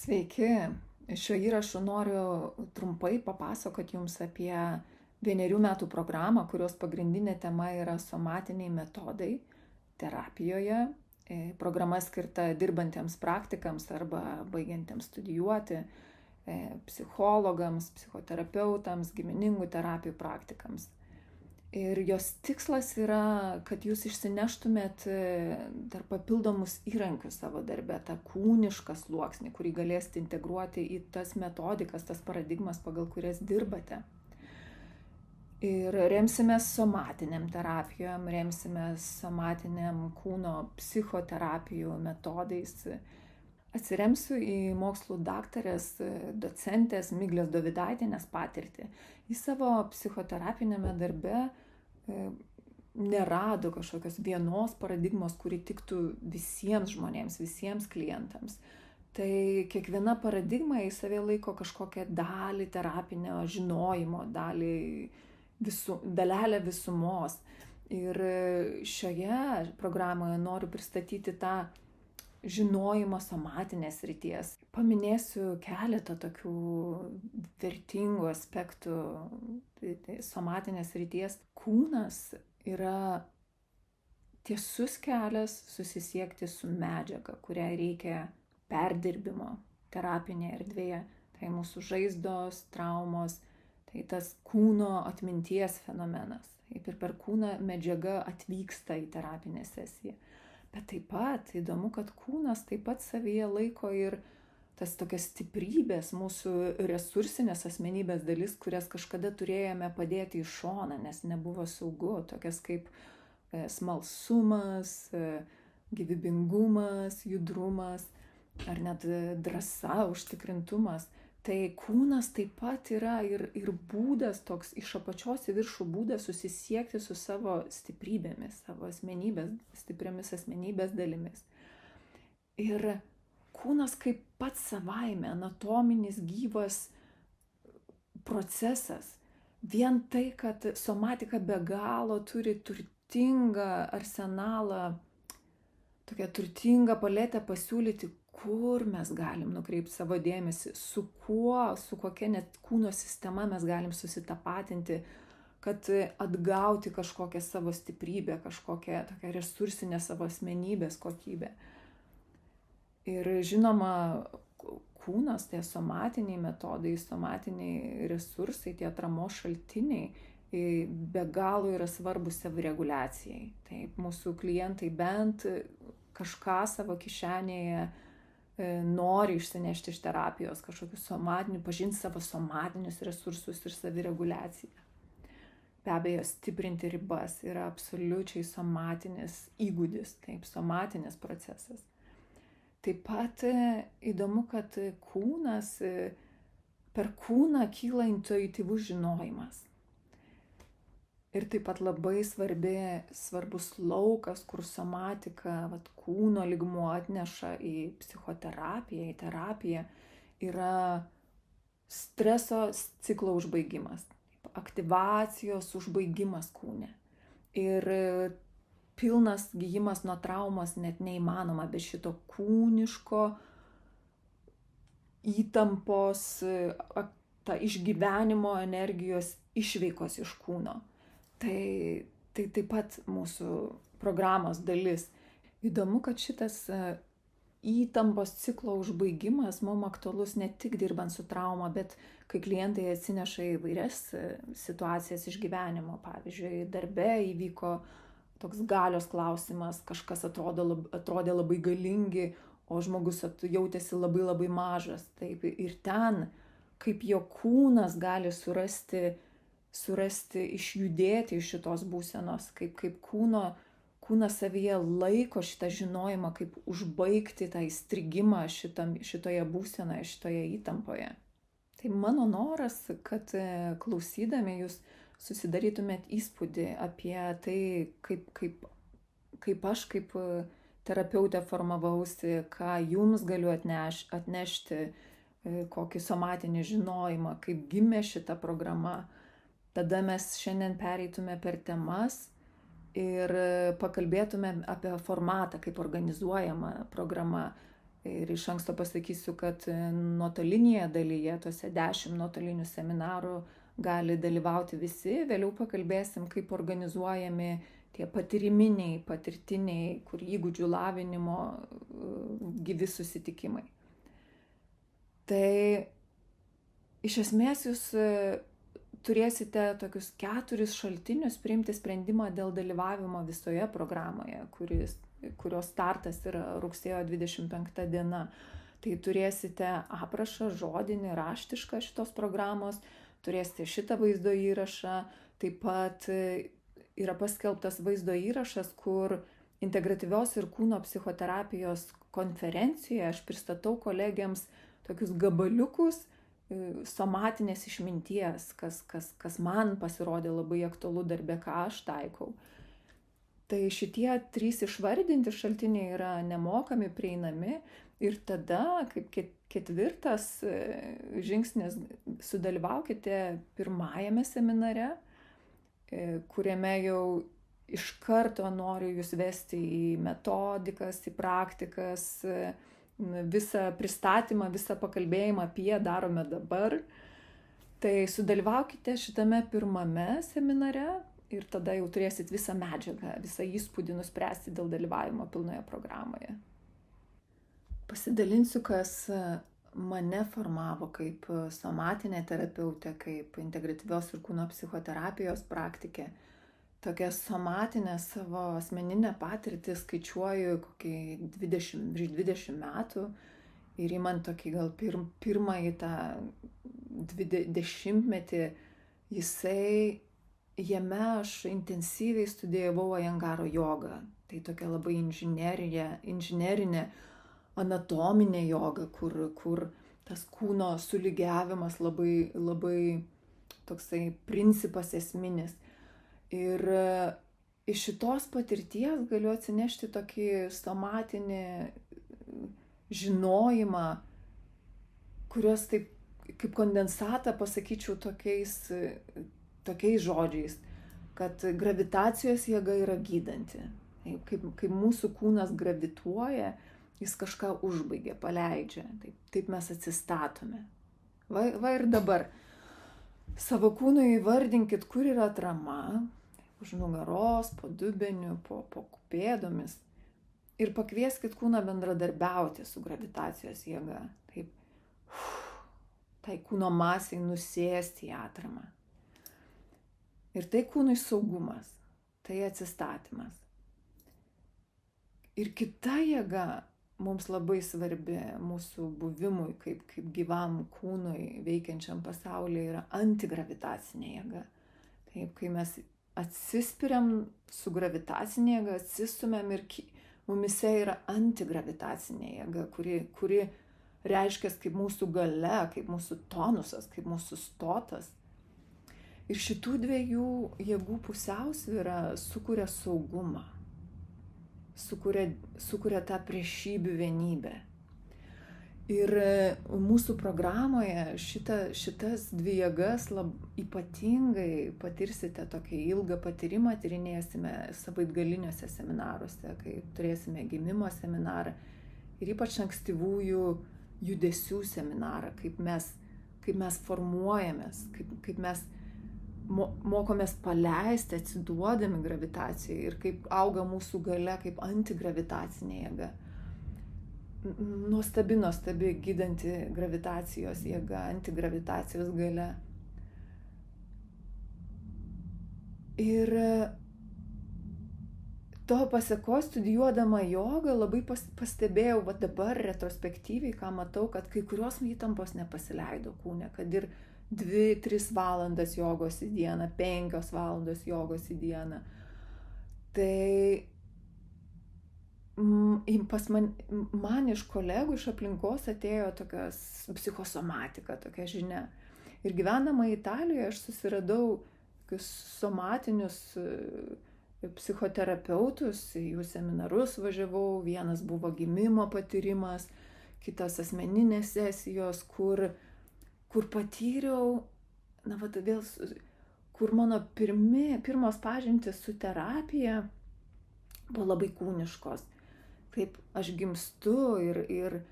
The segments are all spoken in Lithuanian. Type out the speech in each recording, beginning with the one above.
Sveiki. Šiuo įrašu noriu trumpai papasakoti Jums apie 1 metų programą, kurios pagrindinė tema yra somatiniai metodai terapijoje. Programa skirta dirbantiems praktikams arba baigiantiems studijuoti, psichologams, psichoterapeutams, giminingų terapijų praktikams. Ir jos tikslas yra, kad jūs išsineštumėt dar papildomus įrankius savo darbe, tą kūnišką sluoksnį, kurį galėsite integruoti į tas metodikas, tas paradigmas, pagal kurias dirbate. Ir remsimės somatiniam terapijom, remsimės somatiniam kūno psichoterapijų metodais. Atsiremsiu į mokslų daktarės, docentės Miglės Dovydaitienės patirtį. Į savo psichoterapinėme darbe nerado kažkokios vienos paradigmos, kuri tiktų visiems žmonėms, visiems klientams. Tai kiekviena paradigma į save laiko kažkokią dalį terapinio žinojimo, dalelę visumos. Ir šioje programoje noriu pristatyti tą žinojimo somatinės srities. Paminėsiu keletą tokių vertingų aspektų somatinės srities. Kūnas yra tiesus kelias susisiekti su medžiaga, kurią reikia perdirbimo terapinėje erdvėje. Tai mūsų žaizdos, traumos, tai tas kūno atminties fenomenas. Taip ir per kūną medžiaga atvyksta į terapinę sesiją. Bet taip pat įdomu, kad kūnas taip pat savyje laiko ir tas tokias stiprybės, mūsų resursinės asmenybės dalis, kurias kažkada turėjome padėti į šoną, nes nebuvo saugu, tokias kaip smalsumas, gyvybingumas, judrumas ar net drąsa, užtikrintumas. Tai kūnas taip pat yra ir būdas, toks iš apačios į viršų būdas susisiekti su savo stiprybėmis, savo stipriamis asmenybės dalimis. Ir kūnas kaip pats savaime anatominis gyvas procesas. Vien tai, kad somatika be galo turi turtingą arsenalą, tokią turtingą paletę pasiūlyti, kur mes galim nukreipti savo dėmesį, su kokia net kūno sistema mes galim susitapatinti, kad atgauti kažkokią savo stiprybę, kažkokią tokią resursinę savo asmenybės kokybę. Ir žinoma, kūnas, tie somatiniai metodai, somatiniai resursai, tie atramos šaltiniai be galo yra svarbus savireguliacijai. Taip, mūsų klientai bent kažką savo kišenėje nori išsinešti iš terapijos, kažkokius somatinių, pažinti savo somatinius resursus ir savireguliaciją. Be abejo, stiprinti ribas yra absoliučiai somatinis įgūdis, taip, somatinis procesas. Taip pat įdomu, kad per kūną kyla intuityvus žinojimas. Ir taip pat labai svarbus laukas, kur somatika, kūno lygmuo atneša į psichoterapiją, į terapiją, yra streso ciklo užbaigimas, aktyvacijos užbaigimas kūne. Ir pilnas gyjimas nuo traumos net neįmanoma be šito kūniško įtampos, ta išgyvenimo energijos išveikos iš kūno. Tai taip pat mūsų programos dalis. Įdomu, kad šitas įtampos ciklo užbaigimas mums aktualus ne tik dirbant su trauma, bet kai klientai atsineša įvairias situacijas iš gyvenimo. Pavyzdžiui, darbe įvyko toks galios klausimas, kažkas atrodė labai galingi, o žmogus jautėsi labai labai mažas. Taip, ir ten, kaip jo kūnas gali surasti, išjudėti iš šitos būsenos, kaip kūnas savyje laiko šitą žinojimą, kaip užbaigti tą įstrigimą šitoje būsenoje, šitoje įtampoje. Tai mano noras, kad klausydami jūs susidarytumėt įspūdį apie tai, kaip aš kaip terapeutė formavausi, ką jums galiu atnešti, kokį somatinį žinojimą, kaip gimė šita programa. Tada mes šiandien pereitume per temas ir pakalbėtume apie formatą, kaip organizuojama programa, Ir iš anksto pasakysiu, kad nuotolinėje dalyje, tuose 10 nuotolinių seminarų gali dalyvauti visi. Vėliau pakalbėsim, kaip organizuojami tie patyriminiai, patirtiniai, kur įgūdžių lavinimo gyvi susitikimai. Tai iš esmės jūs turėsite tokius 4 šaltinius priimti sprendimą dėl dalyvavimo visoje programoje, kurios startas yra rugsėjo 25 diena. Tai turėsite aprašą žodinį, raštišką šitos programos, turėsite šitą vaizdo įrašą, taip pat yra paskelbtas vaizdo įrašas, kur integratyvios ir kūno psichoterapijos konferencijoje aš pristatau kolegiams tokius gabaliukus somatinės išminties, kas man pasirodė labai aktualu darbe, ką aš taikau. Tai šitie 3 išvardinti šaltiniai yra nemokami, prieinami ir tada, kaip 4 žingsnis, sudalyvaukite pirmajame seminare, kuriame jau iš karto noriu jūs vesti į metodikas, į praktikas, visą pristatymą, visą pakalbėjimą apie darome dabar. Tai sudalyvaukite šitame pirmame seminare ir tada jau turėsit visą medžiagą, visą įspūdį nuspręsti dėl dalyvavimo pilnoje programoje. Pasidalinsiu, kas mane formavo kaip somatinė terapeutė, kaip integratyvios ir kūno psichoterapijos praktikė. Tokią somatinę savo asmeninę patirtį skaičiuoju virš 20 metų ir man tokį gal pirmąjį tą 20-metį jame aš intensyviai studijavau Ajengaro jogą. Tai tokia labai inžinerinė, anatominė joga, kur tas kūno sulygiavimas labai, labai toksai principas esminis. Ir iš šitos patirties galiu atsinešti tokį somatinį žinojimą, kurios taip kaip kondensatą pasakyčiau tokiais žodžiais, kad gravitacijos jėga yra gydanti. Kaip mūsų kūnas gravituoja, jis kažką užbaigia, paleidžia. Taip mes atsistatome. Va ir dabar. Savo kūnui įvardinkit, kur yra atrama, už nugaros, po dubeniu, po pėdomis. Ir pakvieskit kūną bendradarbiauti su gravitacijos jėga. Taip, tai kūno masiai nusėsti į atramą. Ir tai kūnui saugumas, tai atsistatymas. Ir kita jėga mums labai svarbi mūsų buvimui kaip gyvam kūnui veikiančiam pasaulyje yra antigravitacinė jėga. Taip, kai mes atsispiriam su gravitacinė jėga, atsistumėm ir mumise yra antigravitacinė jėga, kuri reiškia kaip mūsų galia, kaip mūsų tonusas, kaip mūsų stotas. Ir šitų 2 jėgų pusiausvyrą sukuria saugumą, sukuria tą priešybių vienybę. Ir mūsų programoje šitas 2 jėgas ypatingai patirsite tokį ilgą patyrimą, tyrinėsime savaitgaliniuose seminaruose, kai turėsime gimimo seminarą ir ypač ankstyvųjų judesių seminarą, kaip mes formuojamės, kaip mes mokomės paleisti, atsiduodami gravitacijai ir kaip auga mūsų galia kaip antigravitacinė jėga. Nuostabi gydanti gravitacijos jėga, antigravitacijos galia. Ir to pasekos studijuodama jogą labai pastebėjau, va dabar retrospektyviai, ką matau, kad kai kurios įtampos nepasileido kūne, kad ir 2-3 valandas jogos į dieną, 5 valandos jogos į dieną. Tai pas man iš kolegų, iš aplinkos atėjo tokios psichosomatika, tokia žinia. Ir gyvenama Italijoje aš susiradau tokius somatinius psichoterapeutus, jų seminarus važiavau, vienas buvo gimimo patyrimas, kitas asmeninės sesijos, kur patyriau, kur mano pirmos pažintys su terapija buvo labai kūniškos. Kaip aš gimstu ir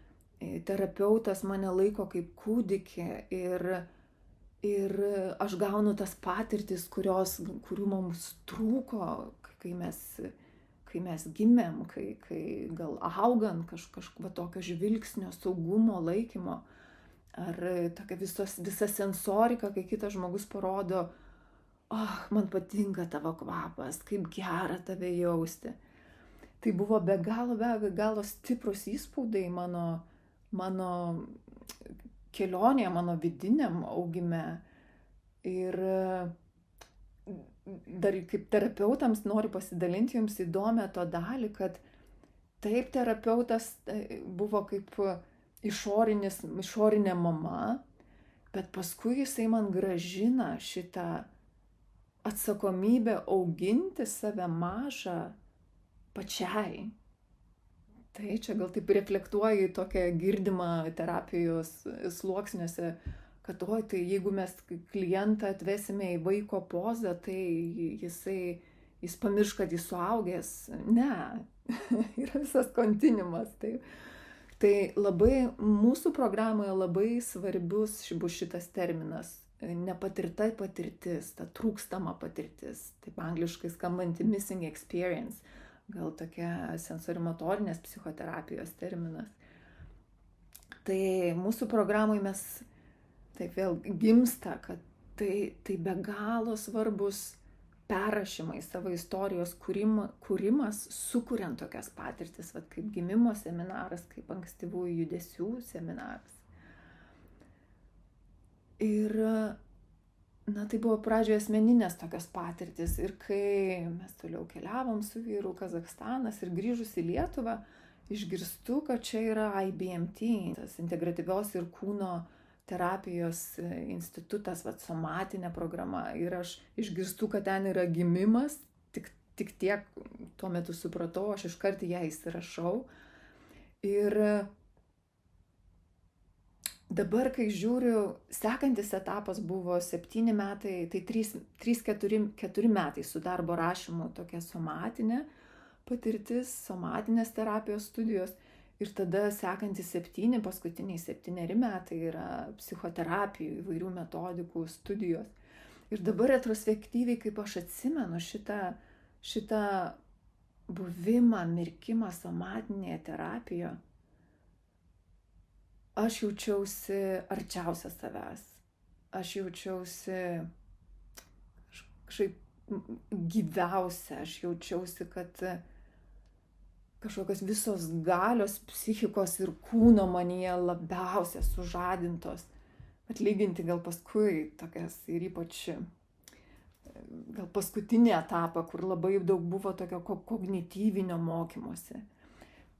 terapeutas mane laiko kaip kūdikį ir aš gaunu tas patirtis, kurių mums trūko, kai mes gimėm, kai gal augant kažko tokio žvilgsnio, saugumo, laikymo, ar tokia visa sensorika, kai kitas žmogus parodo, man patinka tavo kvapas, kaip gera tave jausti. Tai buvo be galo stiprus įspaudai mano kelionėje, mano vidiniam augime. Ir dar kaip terapeutams noriu pasidalinti jums įdomią to dalį, kad taip terapeutas buvo kaip išorinė mama, bet paskui jisai man grąžina šitą atsakomybę auginti save mažą pačiai. Tai čia gal taip reflektuoja į tokią girdimą terapijos sluoksniuose, kad tai jeigu mes klientą atvesime į vaiko pozą, tai jis pamirš, kad jis suaugęs. Ne, yra visas kontinuumas. Tai labai mūsų programoje labai svarbus bus šitas terminas. Nepatirta patirtis, ta trūkstama patirtis, taip angliškai skambanti missing experience, gal tokia sensorimotorinės psichoterapijos terminas. Tai mūsų programai mes taip vėl gimsta, kad tai be galo svarbus perrašymai, savo istorijos kūrimas, sukuriant tokias patirtis, kaip gimimo seminaras, kaip ankstyvųjų judesių seminaras. Ir tai buvo pradžioje asmeninės tokios patirtis. Ir kai mes toliau keliavom su vyru Kazachstanas ir grįžus į Lietuvą, išgirstu, kad čia yra IBMT, tas integratyvios ir kūno terapijos institutas, somatinė programa. Ir aš išgirstu, kad ten yra gimimas, tik tiek tuo metu supratau, aš iškart ją įsirašau. Ir dabar, kai žiūriu, sekantis etapas buvo 7 metai, tai 3-4 metai su darbo rašymu tokia somatinė patirtis, somatinės terapijos studijos. Ir tada sekantis paskutiniai 7 metai yra psichoterapijų, įvairių metodikų studijos. Ir dabar retrospektyviai, kaip aš atsimenu šitą buvimą, mirkimą somatinėje terapijoje, aš jaučiausi arčiausia savęs. Aš jaučiausi kažkaip gyviausia. Aš jaučiausi, kad kažkokios visos galios psichikos ir kūno manyje labiausiai sužadintos. Atlyginti gal paskui tokias ir ypač gal paskutinį etapą, kur labai daug buvo tokio kognityvinio mokymosi.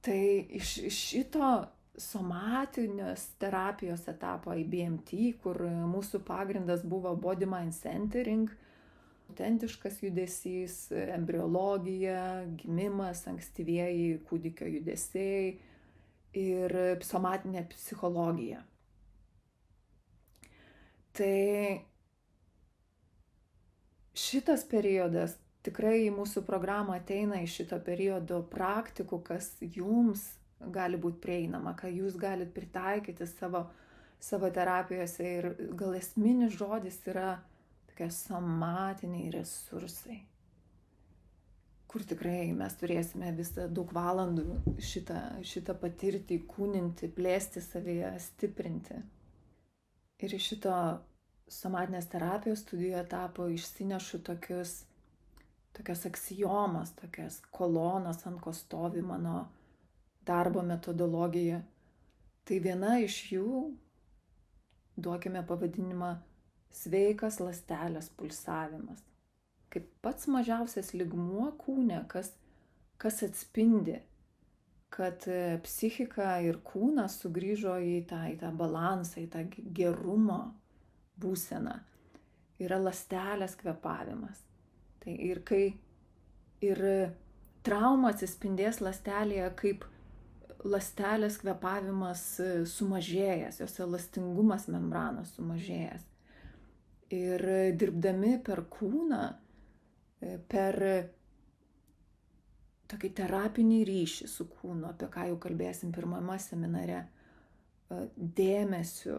Tai iš šito somatinės terapijos etapo IBMT, kur mūsų pagrindas buvo body mind centering, autentiškas judesys, embriologija, gimimas, ankstyvieji kūdikio judesiai ir somatinė psichologija. Tai šitas periodas tikrai į mūsų programą ateina iš šito periodo praktikų, kas jums gali būti prieinama, ką jūs galit pritaikyti savo terapijose. Ir gal esminis žodis yra tokie somatiniai resursai, kur tikrai mes turėsime visą daug valandų šitą patirti, kūninti, plėsti savyje, stiprinti. Ir iš šito somatinės terapijos studijų etapo išsinešu tokias aksiomas, tokias kolonas, ant ko stovi mano darbo metodologija. Tai viena iš jų, duokime pavadinimą, sveikas ląstelės pulsavimas. Kaip pats mažiausias lygmuo kūne, kas atspindi, kad psichika ir kūnas sugrįžo į tą balansą, į tą gerumo būseną. Yra ląstelės kvėpavimas. Tai ir trauma atsispindės ląstelėje, kaip ląstelės kvėpavimas sumažėjęs, jos elastingumas membranos sumažėjęs. Ir dirbdami per kūną, per tokį terapinį ryšį su kūnu, apie ką jau kalbėsim pirmame seminare, dėmesiu,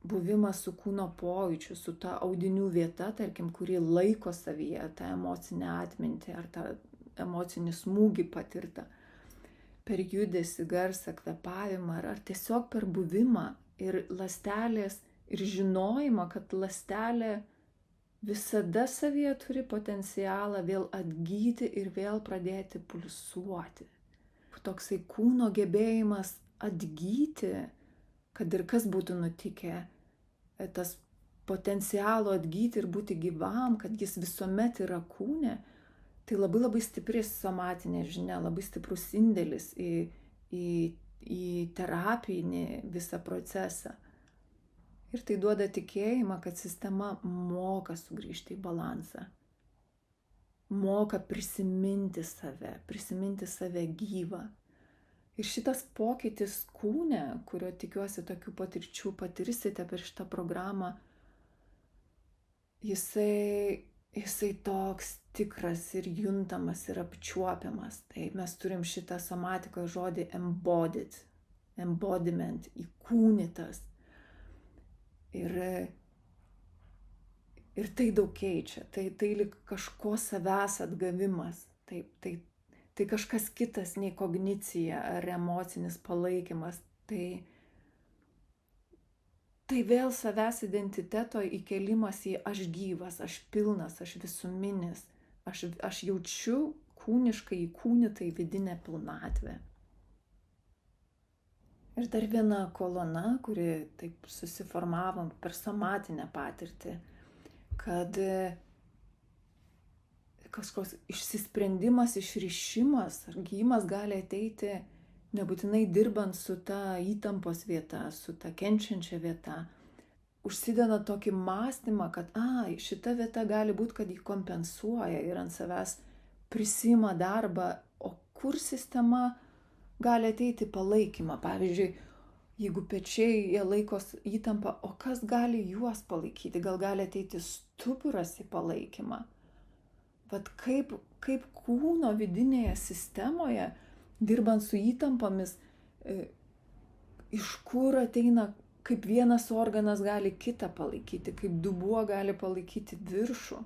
buvimas su kūno pojūčiu, su ta audinių vieta, tarkim, kuri laiko savyje tą emocinę atmintį ar tą emocinį smūgį patirtą. Per judesį, garsą, kvėpavimą ar tiesiog per buvimą ir ląstelės ir žinojimą, kad ląstelė visada savyje turi potencialą vėl atgyti ir vėl pradėti pulsuoti. Toksai kūno gebėjimas atgyti, kad ir kas būtų nutikę, tas potencialo atgyti ir būti gyvam, kad jis visuomet yra kūne, tai labai labai stipri somatinė žinia, labai stiprus indėlis į terapinį visą procesą. Ir tai duoda tikėjimą, kad sistema moka sugrįžti į balansą, moka prisiminti save gyvą. Ir šitas pokytis kūne, kurio tikiuosi tokių patirčių patirsite per šitą programą, jisai toks tikras ir juntamas ir apčiuopiamas. Tai mes turim šitą somatikoje žodį embodied, embodiment, įkūnytas. Ir tai daug keičia, tai lyg kažko savęs atgavimas, tai kažkas kitas nei kognicija ar emocinis palaikymas, tai vėl savęs identiteto įkėlimas į aš gyvas, aš pilnas, aš visuminis, aš jaučiu kūniškai įkūnytai vidinę pilnatvę. Ir dar viena kolona, kuri taip susiformavo per somatinę patirtį, kad kažkoks išsisprendimas, išrišimas ar gijimas gali ateiti nebūtinai dirbant su ta įtampos vieta, su ta kenčiančia vieta. Užsideda tokį mąstymą, kad šita vieta gali būti, kad jį kompensuoja ir ant savęs prisima darbą, o kur sistema gali ateiti palaikymą. Pavyzdžiui, jeigu pečiai jie laikos įtampą, o kas gali juos palaikyti? Gal gali ateiti stuburas į palaikymą? Vat kaip kūno vidinėje sistemoje, dirbant su įtampomis, iš kur ateina, kaip vienas organas gali kitą palaikyti, kaip dubuo gali palaikyti viršų.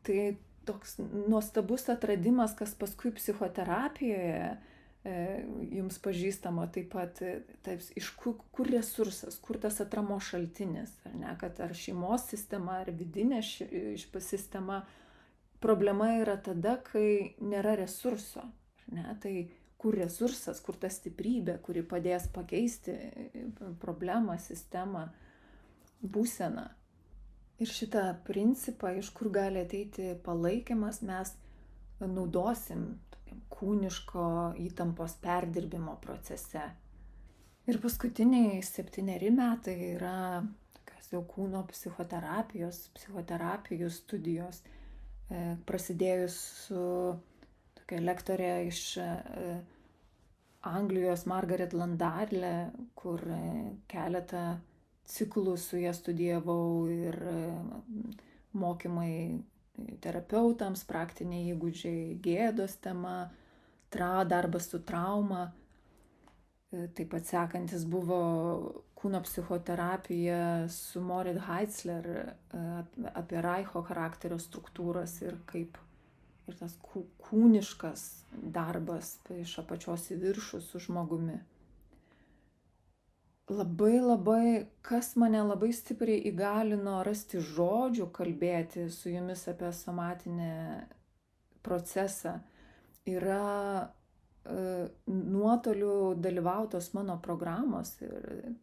Tai toks nuostabus atradimas, kas paskui psichoterapijoje jums pažįstama taip pat, iš kur resursas, kur tas atramos šaltinis, ar ne, kad ar šeimos sistema, ar vidinė sistema. Problema yra tada, kai nėra resurso, ar ne, tai kur resursas, kur ta stiprybė, kuri padės pakeisti problemą, sistemą, būseną. Ir šitą principą, iš kur gali ateiti palaikymas, mes naudosim kūniško įtampos perdirbimo procese. Ir paskutiniai 7 metai yra tokios jau kūno psichoterapijų studijos, prasidėjus su tokia lektorė iš Anglijos Margaret Landarle, kur keletą ciklų su ja studijavau ir mokymai terapeutams, praktiniai įgūdžiai, gėdos tema, darbas su trauma. Taip pat sekantis buvo kūno psichoterapija su Moritz Heitzler apie Reicho charakterio struktūras ir kaip ir tas kūniškas darbas iš apačios į viršų su žmogumi. Labai, kas mane labai stipriai įgalino rasti žodžių, kalbėti su jumis apie somatinį procesą, yra nuotoliu dalyvautos mano programos ir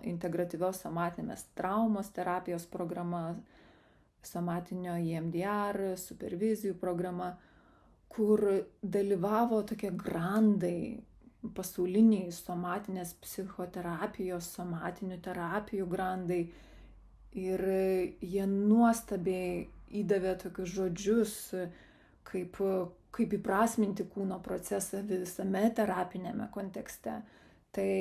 integratyvios somatinės traumos terapijos programa, somatinio EMDR, supervizijų programa, kur dalyvavo tokie grandai, pasauliniai somatinės psichoterapijos, somatinių terapijų grandai. Ir jie nuostabiai įdavė tokius žodžius, kaip įprasminti kūno procesą visame terapinėme kontekste. Tai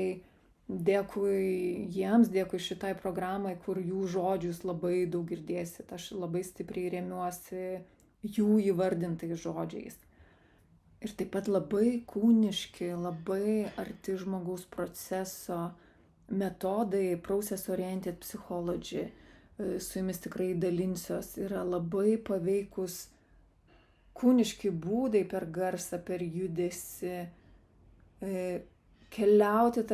dėkui jiems, dėkui šitai programai, kur jų žodžius labai daug girdėsit. Aš labai stipriai remiuosi jų įvardintais žodžiais. Ir taip pat labai kūniški, labai arti žmogaus proceso metodai, process oriented psychology, su jumis tikrai dalinsiuos, yra labai paveikus kūniški būdai per garsą, per judesį, keliauti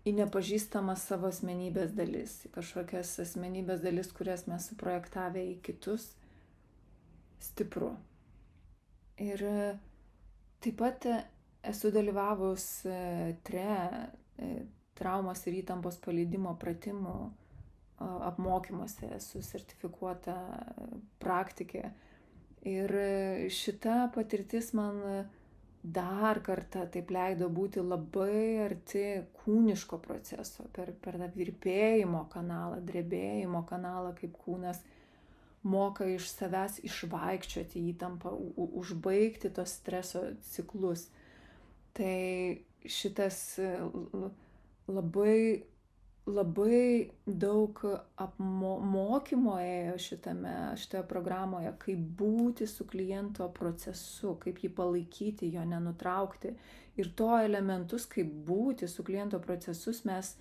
į nepažįstamas savo asmenybės dalis, į kažkokias asmenybės dalis, kurias mes suprojektavę į kitus. Stipru. Ir taip pat esu dalyvavus traumos ir įtampos paleidimo pratimų apmokymuose, esu sertifikuota praktikė. Ir šita patirtis man dar kartą taip leido būti labai arti kūniško proceso, per tą virpėjimo kanalą, drebėjimo kanalą, kaip kūnas moka iš savęs išvaikščioti įtampą, užbaigti tos streso ciklus. Tai šitas labai daug mokymo ėjo šitoje programoje, kaip būti su kliento procesu, kaip jį palaikyti, jo nenutraukti. Ir to elementus, kaip būti su kliento procesus, mes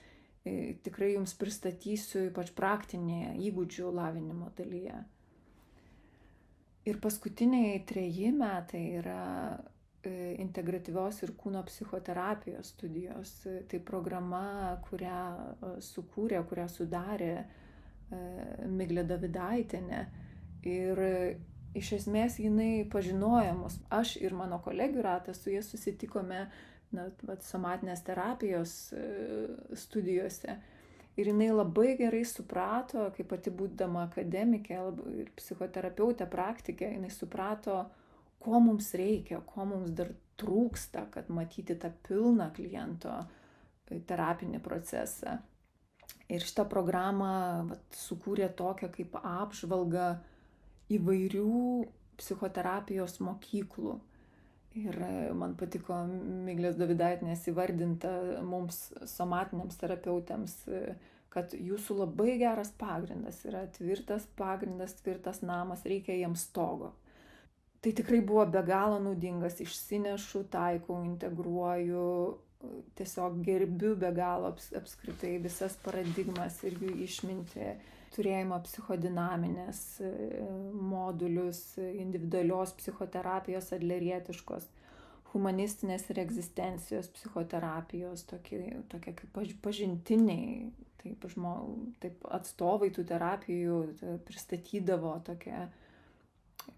tikrai jums pristatysiu ypač praktinėje įgūdžių lavinimo dalyje. Ir paskutiniai 3 metai yra integratyvios ir kūno psichoterapijos studijos. Tai programa, kurią sukūrė, kurią sudarė Miglė Davidaitienė. Ir iš esmės jinai pažinojo mus. Aš ir mano kolegių ratas su jie susitikome somatinės terapijos studijose. Ir jinai labai gerai suprato, kaip pati būdama akademikė ir psichoterapeutė, praktikė, jinai suprato, ko mums reikia, ko mums dar trūksta, kad matyti tą pilną kliento terapinį procesą. Ir šitą programą sukūrė tokią kaip apžvalgą įvairių psichoterapijos mokyklų. Ir man patiko Miglės Davidaitienės įvardinta mums somatiniams terapeutėms, kad jūsų labai geras pagrindas yra tvirtas pagrindas, tvirtas namas, reikia jiems stogo. Tai tikrai buvo be galo naudingas, išsinešu, taikau, integruoju, tiesiog gerbiu be galo apskritai visas paradigmas ir jų išmintį, turėjimo psichodinaminės modulius, individualios psichoterapijos adlerietiškos, humanistinės ir egzistencijos psichoterapijos, tokie kaip pažintiniai, taip atstovai tų terapijų pristatydavo tokią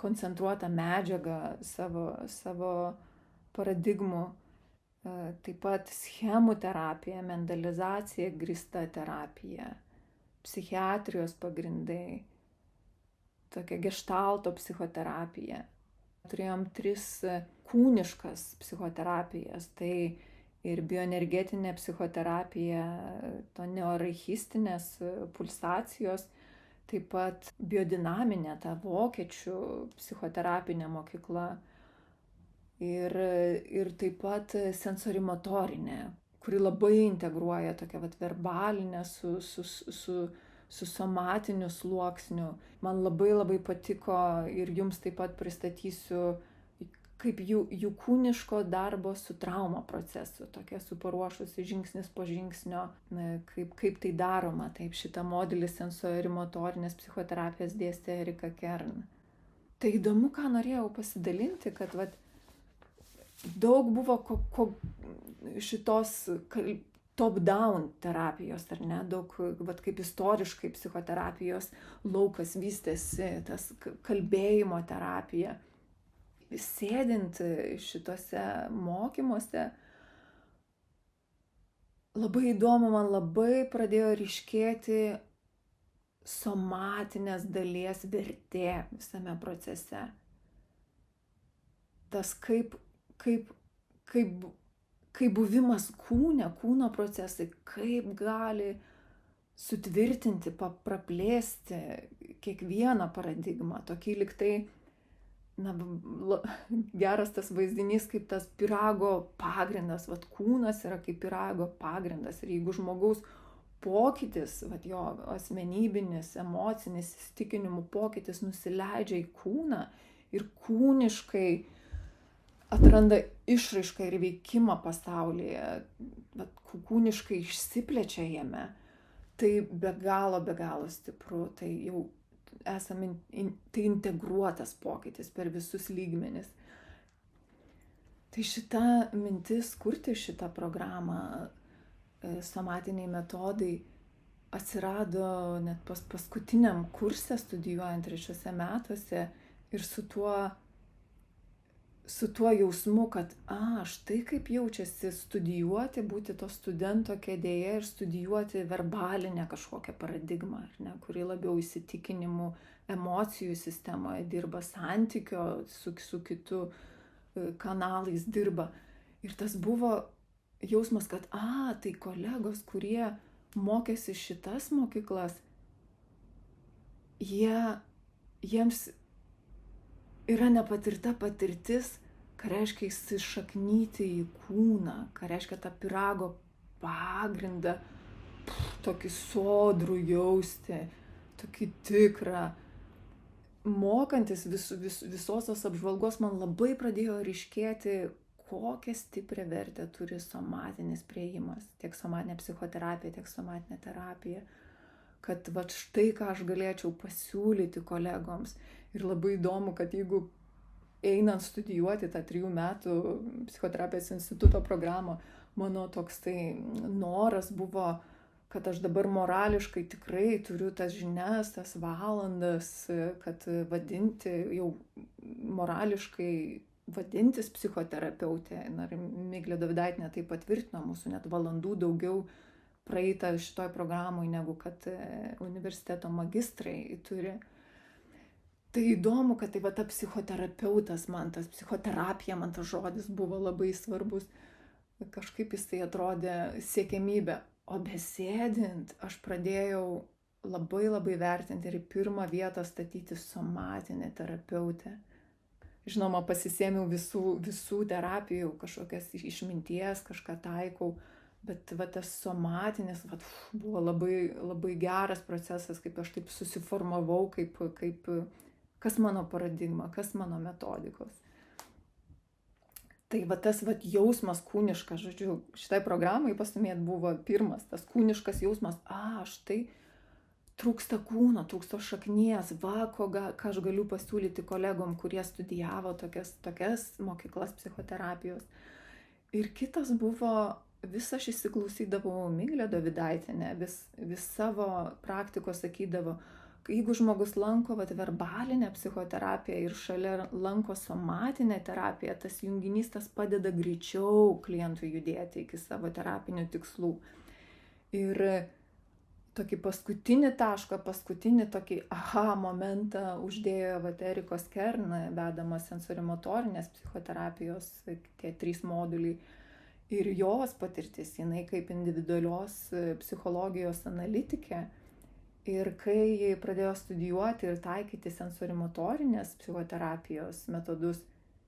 koncentruotą medžiagą savo paradigmų. Taip pat schemų terapija, mentalizacija grįsta terapija, psichiatrijos pagrindai, tokia geštalto psichoterapija. Turėjom 3 kūniškas psichoterapijas, tai ir bioenergetinė psichoterapija, to neoreichistinės pulsacijos, taip pat biodinaminė, ta vokiečių psichoterapinė mokykla ir taip pat sensorimotorinė, kuri labai integruoja tokią verbalinę su somatiniu sluoksniu. Man labai patiko ir jums taip pat pristatysiu, kaip jų kūniško darbo su trauma procesu, tokia paruošusi žingsnis po žingsnio, kaip tai daroma. Taip šitą modelį sensorimotorinės psichoterapijos dėstė Erika Kern. Tai įdomu, ką norėjau pasidalinti, kad daug buvo šitos top-down terapijos, ar ne, daug kaip istoriškai psichoterapijos laukas vystėsi, tas kalbėjimo terapija. Sėdint šitose mokymuose, labai įdomu, man labai pradėjo ryškėti somatinės dalies vertė visame procese. Tas kaip buvimas kūno procesai, kaip gali sutvirtinti, praplėsti kiekvieną paradigmą, tokį liktai geras tas vaizdinys, kaip tas pyrago pagrindas, kūnas yra kaip pyrago pagrindas. Ir jeigu žmogaus pokytis, jo asmenybinis, emocinis, įsitikinimų pokytis nusileidžia į kūną ir kūniškai atranda išraišką ir veikimą pasaulyje, kūniškai išsiplečia jame, tai be galo stipru, tai jau esame, tai integruotas pokytis per visus lygmenis. Tai šita mintis kurti šitą programą, somatiniai metodai, atsirado net paskutiniam kurse studijuojant 3 metuose ir su tuo jausmu, kad štai kaip jaučiasi studijuoti, būti to studento kėdėje ir studijuoti verbalinę kažkokią paradigmą, ar ne, kuri labiau įsitikinimų, emocijų sistemoje dirba, santykio su kitu kanalais dirba. Ir tas buvo jausmas, kad tai kolegos, kurie mokėsi šitas mokyklas, jiems yra nepatirta patirtis, ką reiškia įsišaknyti į kūną, ką reiškia tą pyrago pagrindą, tokį sodrų jausti, tokį tikrą. Mokantis visos tos apžvalgos man labai pradėjo ryškėti, kokią stiprią vertę turi somatinis priėjimas, tiek somatinė psichoterapija, tiek somatinė terapija, kad štai ką aš galėčiau pasiūlyti kolegoms. Ir labai įdomu, kad jeigu einant studijuoti tą 3 metų psichoterapijos instituto programą, mano toks tai noras buvo, kad aš dabar morališkai tikrai turiu tas žinias, tas valandas, kad jau morališkai vadintis psichoterapeutė. Ir Miglė Dovidaitinė tai patvirtino, mūsų net valandų daugiau praeita šitoj programoj, negu kad universiteto magistrai turi. Tai įdomu, kad tai ta psichoterapeutas man, tas psichoterapija, man tas žodis buvo labai svarbus. Kažkaip jis tai atrodė siekiamybė. O besėdint, aš pradėjau labai vertinti ir į pirmą vietą statyti somatinę terapeutę. Žinoma, pasisėmiau visų terapijų, kažkokias išminties, kažką taikau, bet tas somatinis buvo labai geras procesas, kaip aš taip susiformavau, kas mano paradigma, kas mano metodikos. Tai tas jausmas kūniškas, žodžiu, šitai programai pastumėt buvo pirmas, tas kūniškas jausmas, štai trūksta kūno, trūksta šaknies, ką aš galiu pasiūlyti kolegom, kurie studijavo tokias mokyklas psichoterapijos. Ir kitas buvo, vis aš įsiklausydavau Miglę Dovidaitinę, vis savo praktikos sakydavo, jeigu žmogus lanko verbalinę psichoterapiją ir šalia lanko somatinę terapiją, tas junginys tas padeda greičiau klientui judėti iki savo terapinių tikslų. Ir tokį paskutinį tašką, paskutinį tokį momentą uždėjo Erikos Kern, vedamos sensorimotorinės psichoterapijos, tie 3 moduliai. Ir jos patirtis, jinai kaip individualios psichologijos analitikė. Ir kai jie pradėjo studijuoti ir taikyti sensorimotorinės psichoterapijos metodus,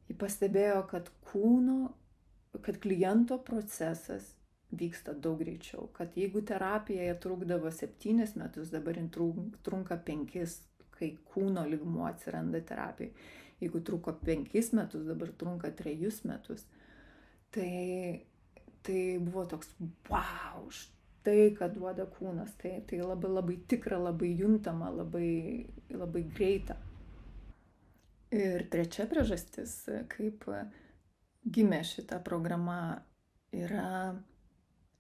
jie pastebėjo, kad kliento procesas vyksta daug greičiau, kad jeigu terapija trukdavo 7 metus, dabar trunka 5, kai kūno lygmuo atsiranda terapijai. Jeigu truko 5 metus, dabar trunka 3 metus. Tai buvo toks tai, kad duoda kūnas, tai labai tikra, labai juntama, labai greita. Ir trečia priežastis, kaip gimė šita programa, yra,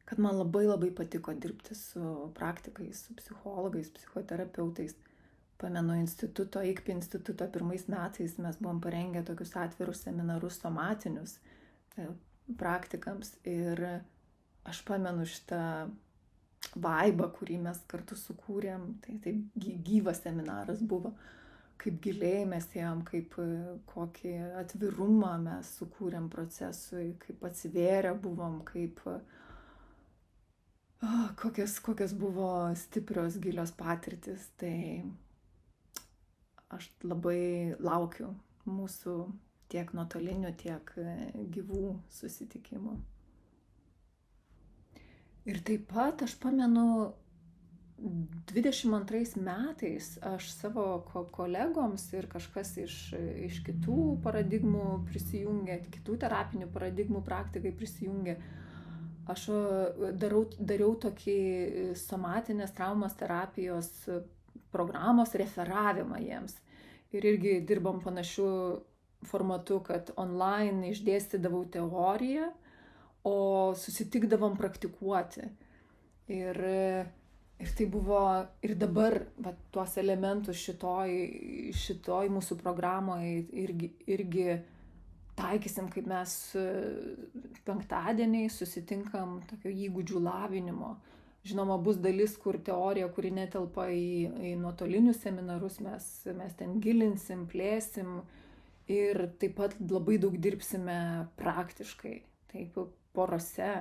kad man labai patiko dirbti su praktikais, su psichologais, psichoterapeutais. Pamenu IKPI instituto 1 metais mes buvom parengę tokius atvirus seminarus somatinius praktikams. Ir aš pamenu šitą vaibą, kurį mes kartu sukūrėm, tai gyvas seminaras buvo, kaip giliai mes ėjom, kokį atvirumą mes sukūrėm procesui, kaip atsivėrę buvom, kokios buvo stiprios, gilios patirtis. Tai aš labai laukiu mūsų tiek nuotolinių, tiek gyvų susitikimų. Ir taip pat aš pamenu 22 metais aš savo kolegoms ir kažkas iš kitų paradigmų prisijungė, kitų terapinių paradigmų praktikai prisijungė. Aš dariau tokį somatinės traumos terapijos programos referavimą jiems. Ir irgi dirbom panašiu formatu, kad online išdėstydavau teoriją, o susitikdavom praktikuoti. Ir tai buvo, ir dabar tuos elementus šitoj mūsų programoje irgi taikysim, kaip mes penktadieniai susitinkam tokio įgūdžių lavinimo. Žinoma, bus dalis, kur teorija, kuri netelpa į nuotolinius seminarus, mes ten gilinsim, plėsim ir taip pat labai daug dirbsime praktiškai, taip porose.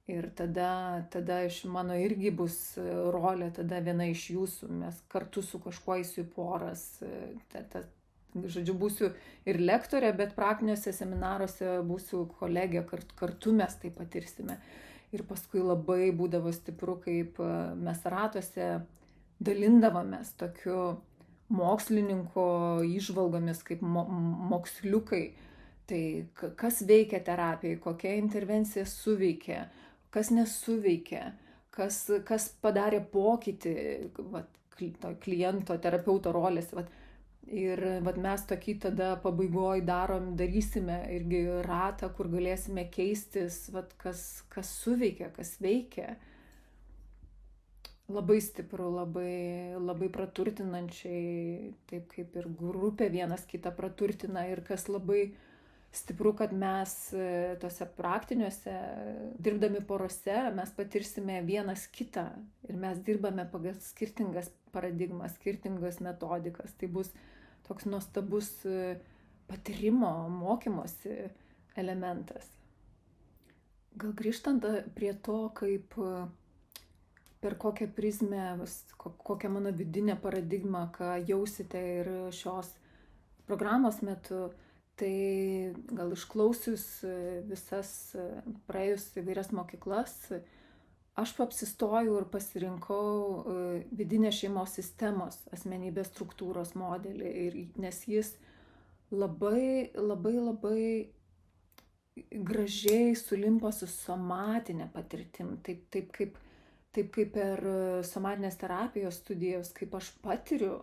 Ir tada iš mano irgi bus rolė, tada viena iš jūsų, mes kartu su kažkuo eisiu į poras. Žodžiu, būsiu ir lektorė, bet praktiniuose seminaruose būsiu kolegė, kartu mes tai patirsime. Ir paskui labai būdavo stipru, kaip mes ratuose dalindavomės tokiu mokslininko įžvalgomis, kaip moksliukai. Tai kas veikia terapijai, kokia intervencija suveikia, kas nesuveikia, kas padarė pokytį kliento, terapeuto rolės. Ir mes tokį tada pabaigoj darysime irgi ratą, kur galėsime keistis, kas suveikia, kas veikia. Labai stipru, labai praturtinančiai, taip kaip ir grupė vienas kitą praturtina. Ir kas labai stipru, kad mes tose praktiniuose, dirbdami porose, mes patirsime vienas kitą. Ir mes dirbame pagal skirtingas paradigmas, skirtingas metodikas. Tai bus toks nuostabus patyrimo, mokymosi elementas. Gal grįžtant prie to, kaip per kokią prizmę, kokią mano vidinę paradigmą, ką jausite ir šios programos metu, tai gal išklausius visas praėjus įvairias mokyklas, aš apsistojau ir pasirinkau vidinės šeimos sistemos asmenybės struktūros modelį, nes jis labai gražiai sulimpa su somatinė patirtim, taip kaip per somatinės terapijos studijos, kaip aš patiriu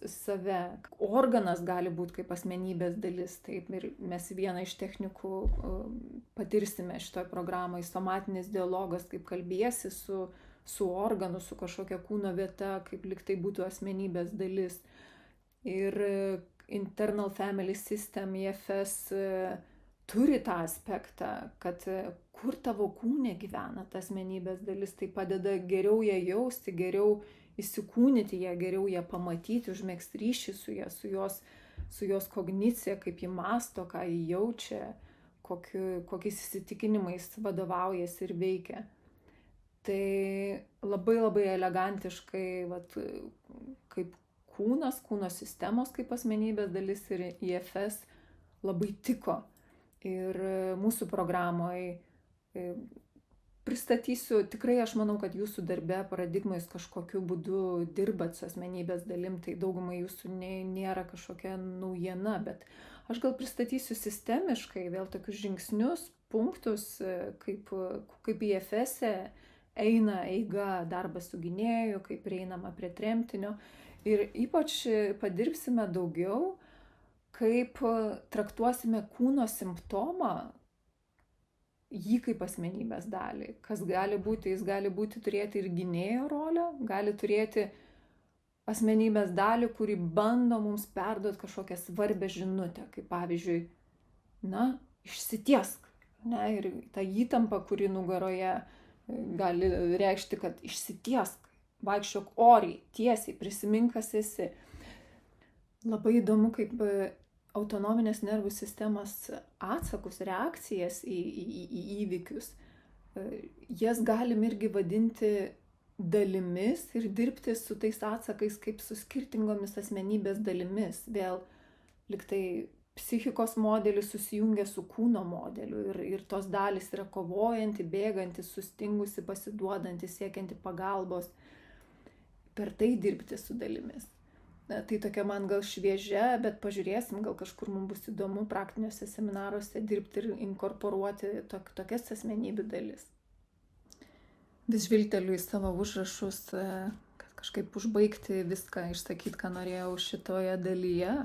save. Organas gali būti kaip asmenybės dalis, taip, ir mes vieną iš technikų patirsime šitoje programoje. Somatinis dialogas, kaip kalbėsi su organu, su kažkokia kūno vieta, kaip lyg tai būtų asmenybės dalis. Ir Internal Family System, IFS, turi tą aspektą, kad kur tavo kūne gyvena ta asmenybės dalis, tai padeda geriau ją jausti, geriau įsikūnyti ją, geriau ją pamatyti, užmegzti ryšį su ją, su jos kognicija, kaip ji mąsto, ką ji jaučia, kokiais įsitikinimais vadovaujasi ir veikia. Tai labai elegantiškai, kaip kūno sistemos kaip asmenybės dalis ir IFS labai tiko. Ir mūsų programoje pristatysiu, tikrai aš manau, kad jūsų darbe paradigmais kažkokiu būdu dirbat su asmenybės dalim, tai daugumai jūsų nėra kažkokia naujiena, bet aš gal pristatysiu sistemiškai vėl tokius žingsnius, punktus, kaip IFS eina eiga darbas su gynėju, kaip prieinama prie tremtinio. Ir ypač padirbsime daugiau, kaip traktuosime kūno simptomą, jį kaip asmenybės dalį. Kas gali būti, jis gali turėti ir gynėjo rolę, gali turėti asmenybės dalį, kuri bando mums perduoti kažkokią svarbę žinutę, kaip pavyzdžiui, išsitiesk. Ir ta įtampa, kuri nugaroje gali reikšti, kad išsitiesk, vaikščiok oriai, tiesiai, prisimink, kas esi. Labai įdomu, kaip autonominės nervų sistemos atsakus, reakcijas į įvykius, jas galim irgi vadinti dalimis ir dirbti su tais atsakais kaip su skirtingomis asmenybės dalimis. Vėl lyg tai psichikos modelis susijungia su kūno modeliu ir tos dalys yra kovojanti, bėganti, sustingusi, pasiduodanti, siekianti pagalbos. per tai dirbti su dalimis. Tai tokia man gal šviežia, bet pažiūrėsim, gal kažkur mums bus įdomu praktiniuose seminaruose dirbti ir inkorporuoti tokias asmenybių dalis. Vis žvilgteliu į savo užrašus, kad kažkaip užbaigti viską, išsakyti, ką norėjau šitoje dalyje.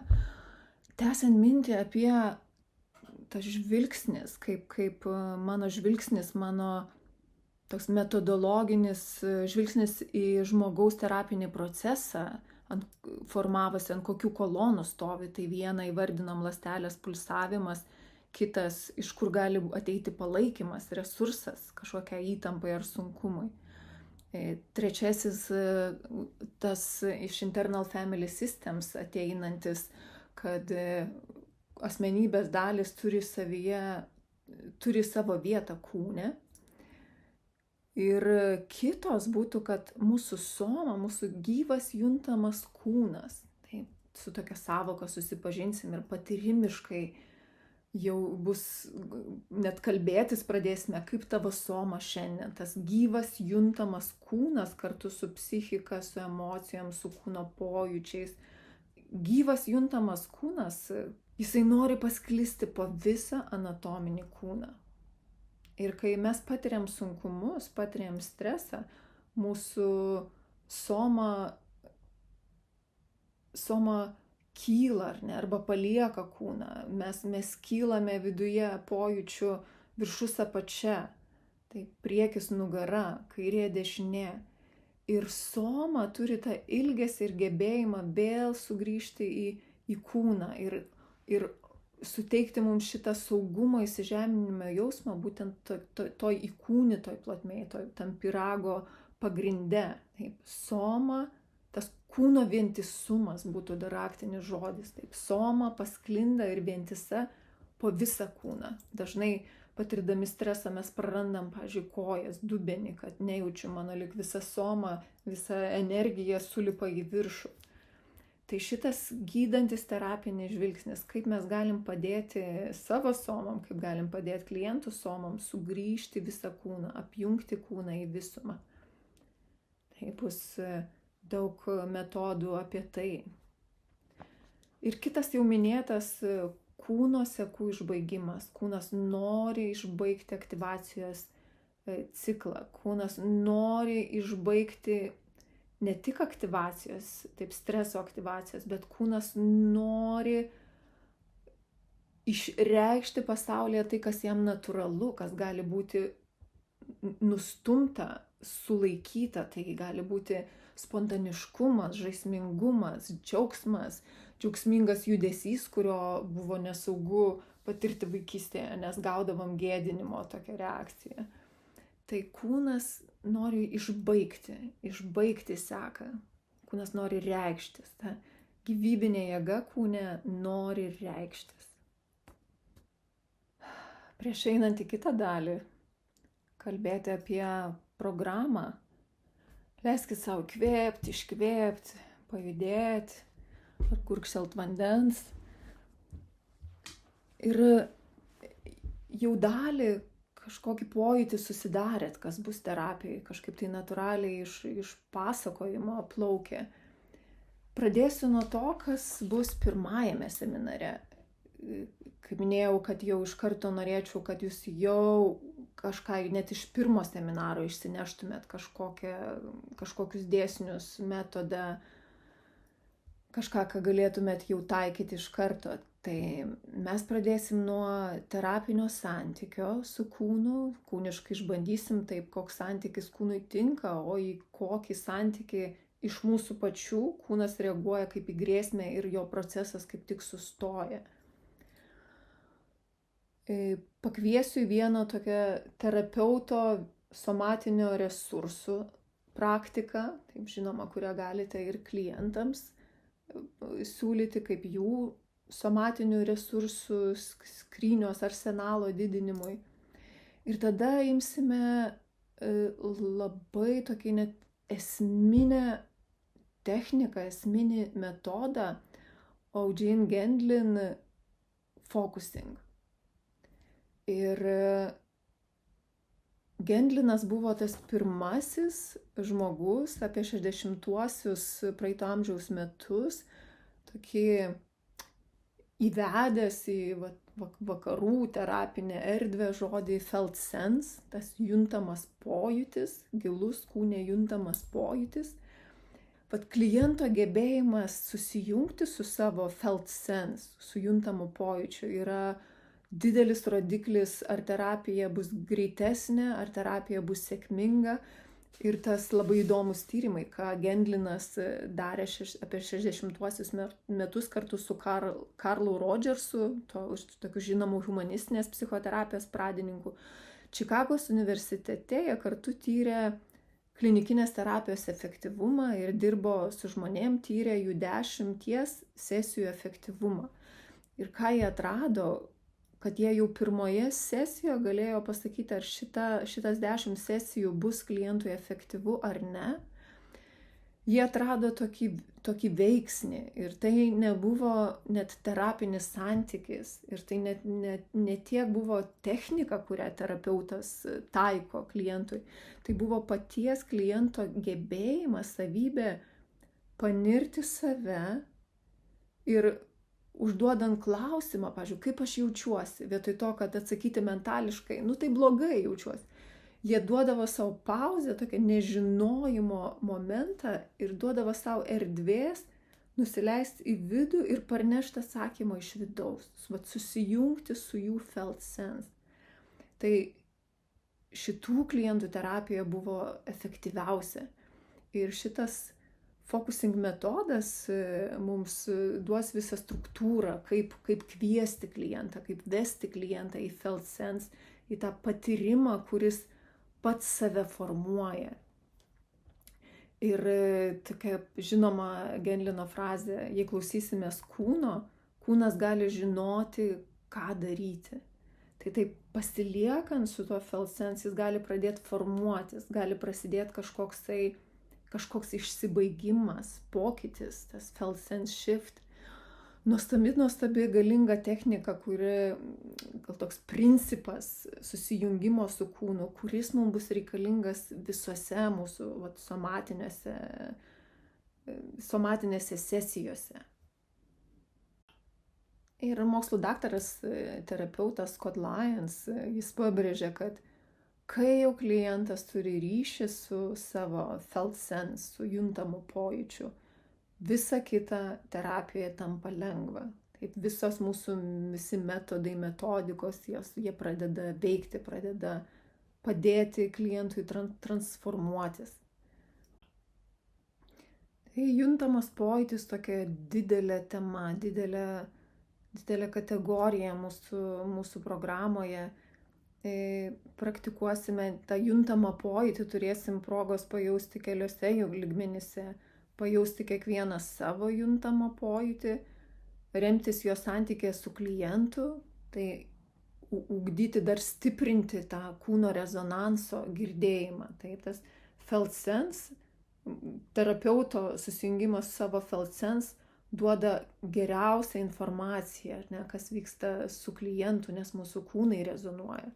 Tęsiant mintį apie tas žvilgsnis, kaip mano žvilgsnis, mano toks metodologinis žvilgsnis į žmogaus terapinį procesą, formavosi, ant kokių kolonų stovi. Tai viena įvardinom ląstelės pulsavimas, kitas, iš kur gali ateiti palaikymas, resursas kažkokia įtampai ar sunkumui. Trečiasis, tas iš Internal Family Systems ateinantis, kad asmenybės dalis turi savo vietą kūne. Ir kitos būtų, kad mūsų soma, mūsų gyvas juntamas kūnas. Tai su tokia savoka susipažinsim ir patyrimiškai jau bus, net kalbėtis pradėsime, kaip tavo soma šiandien. Tas gyvas juntamas kūnas kartu su psichika, su emocijom, su kūno pojūčiais. Gyvas juntamas kūnas, jisai nori pasklisti po visą anatominį kūną. Ir kai mes patiriam sunkumus, patiriam stresą, mūsų soma kyla, ar ne, arba palieka kūną. Mes kylame viduje pojūčių viršus apačia. Tai priekis nugara, kairė dešinė. Ir soma turi tą ilgesį ir gebėjimą vėl sugrįžti į kūną ir suteikti mums šitą saugumo įsižeminimo jausmą būtent toj įkūnytoj plotmėj, tam pyrago pagrinde. Taip, soma, tas kūno vientisumas būtų dar raktinis žodis. Taip, soma pasklinda ir vientisa po visą kūną. Dažnai patirdami stresą mes prarandam, pavyzdžiui, kojas, dubenį, kad nejaučiu, mano lyg visa soma, visa energija sulipa į viršų. Tai šitas gydantis terapinis žvilgsnis, kaip mes galim padėti savo somam, kaip galim padėti klientų somam sugrįžti visą kūną, apjungti kūną į visumą. Tai bus daug metodų apie tai. Ir kitas jau minėtas kūno sekų išbaigimas. Kūnas nori išbaigti aktyvacijos ciklą. Kūnas nori išbaigti ne tik aktyvacijos, taip streso aktyvacijos, bet kūnas nori išreikšti pasaulyje tai, kas jam natūralu, kas gali būti nustumta, sulaikyta. Tai gali būti spontaniškumas, žaismingumas, džiaugsmas, džiaugsmingas judesys, kurio buvo nesaugu patirti vaikystėje, nes gaudavom gėdinimo tokią reakciją. Tai kūnas nori išbaigti seką. Kūnas nori reikštis. Ta gyvybinė jėga kūne nori reikštis. Prieš einant į kitą dalį, kalbėti apie programą, leiskit savo kvėpti, iškvėpti, pajudėti, ar gurkštelt vandens. Ir jau dalį kažkokį pojūtį susidarėt, kas bus terapijai, kažkaip tai natūraliai iš pasakojimo plaukė. Pradėsiu nuo to, kas bus pirmajame seminare. Kaip minėjau, kad jau iš karto norėčiau, kad jūs jau kažką net iš pirmo seminaro išsineštumėt kažkokius dėsnius, metodą, kažką, ką galėtumėt jau taikyti iš karto. Tai mes pradėsim nuo terapinio santykio su kūnu, kūniškai išbandysim taip, koks santykis kūnui tinka, o į kokį santykį iš mūsų pačių kūnas reaguoja kaip į grėsmę ir jo procesas kaip tik sustoja. Pakviesiu į vieną tokią terapeuto somatinio resursų praktiką, taip žinoma, kurią galite ir klientams siūlyti kaip jų somatinių resursų skrynios arsenalo didinimui. Ir tada imsime labai tokį net esminę techniką, esminį metodą Eugene Gendlin focusing. Ir Gendlinas buvo tas pirmasis žmogus apie 60-uosius praeito amžiaus metus, tokį įvedęs į vakarų terapinę erdvę žodį felt sense, tas juntamas pojūtis, gilus kūne juntamas pojūtis. Vat kliento gebėjimas susijungti su savo felt sense, su juntamu pojūčiu, yra didelis rodiklis, ar terapija bus greitesnė, ar terapija bus sėkminga. Ir tas labai įdomus tyrimai, ką Gendlinas darė apie 60-uosius metus kartu su Karlu Rodžersu, tokiu žinomu humanistinės psichoterapijos pradininku. Čikagos universitete jie kartu tyrė klinikinės terapijos efektyvumą ir dirbo su žmonėm, tyrė jų 10 sesijų efektyvumą. Ir ką jie atrado, kad jie jau pirmoje sesijoje galėjo pasakyti, ar šitas 10 sesijų bus klientui efektyvu ar ne. Jie atrado tokį veiksnį ir tai nebuvo net terapinis santykis ir tai ne tiek buvo technika, kurią terapeutas taiko klientui. Tai buvo paties kliento gebėjimas, savybė panirti save ir užduodant klausimą, pavyzdžiui, kaip aš jaučiuosi, vietoj to, kad atsakyti mentališkai, tai blogai jaučiuosi. Jie duodavo savo pauzę, tokią nežinojimo momentą ir duodavo savo erdvės nusileisti į vidų ir parnešti atsakymą iš vidaus, susijungti su jų felt sense. Tai šitų klientų terapija buvo efektyviausia. Ir šitas focusing metodas mums duos visą struktūrą, kaip kviesti klientą, kaip vesti klientą į felt sense, į tą patyrimą, kuris pats save formuoja. Ir tokia žinoma Gendlino frazė, jei klausysimės kūno, kūnas gali žinoti, ką daryti. Tai taip pasiliekant su tuo felt sense, jis gali pradėti formuotis, gali prasidėti kažkoks išsibaigimas, pokytis, tas felt sense shift. Nuostabi, galinga technika, kuri, gal toks principas susijungimo su kūnu, kuris mums bus reikalingas visuose mūsų somatinėse sesijose. Ir mokslų daktaras, terapeutas Scott Lyons, jis pabrėžė, kad kai jau klientas turi ryšį su savo felt sense, su juntamu pojūčiu, visa kita terapijoje tampa lengva. Taip visi mūsų metodai, metodikos, jie pradeda veikti, pradeda padėti klientui transformuotis. Tai juntamas pojūtis tokia didelė tema, didelė kategorija mūsų programoje. Praktikuosime tą juntamą pojūtį, turėsim progos pajausti keliose jų lygmenyse, pajausti kiekvieną savo juntamą pojūtį, remtis jo santykėje su klientu, tai ugdyti, dar stiprinti tą kūno rezonanso girdėjimą. Tai tas felt sense, terapeuto susijungimas su savo felt sense duoda geriausią informaciją, kas vyksta su klientu, nes mūsų kūnai rezonuoja.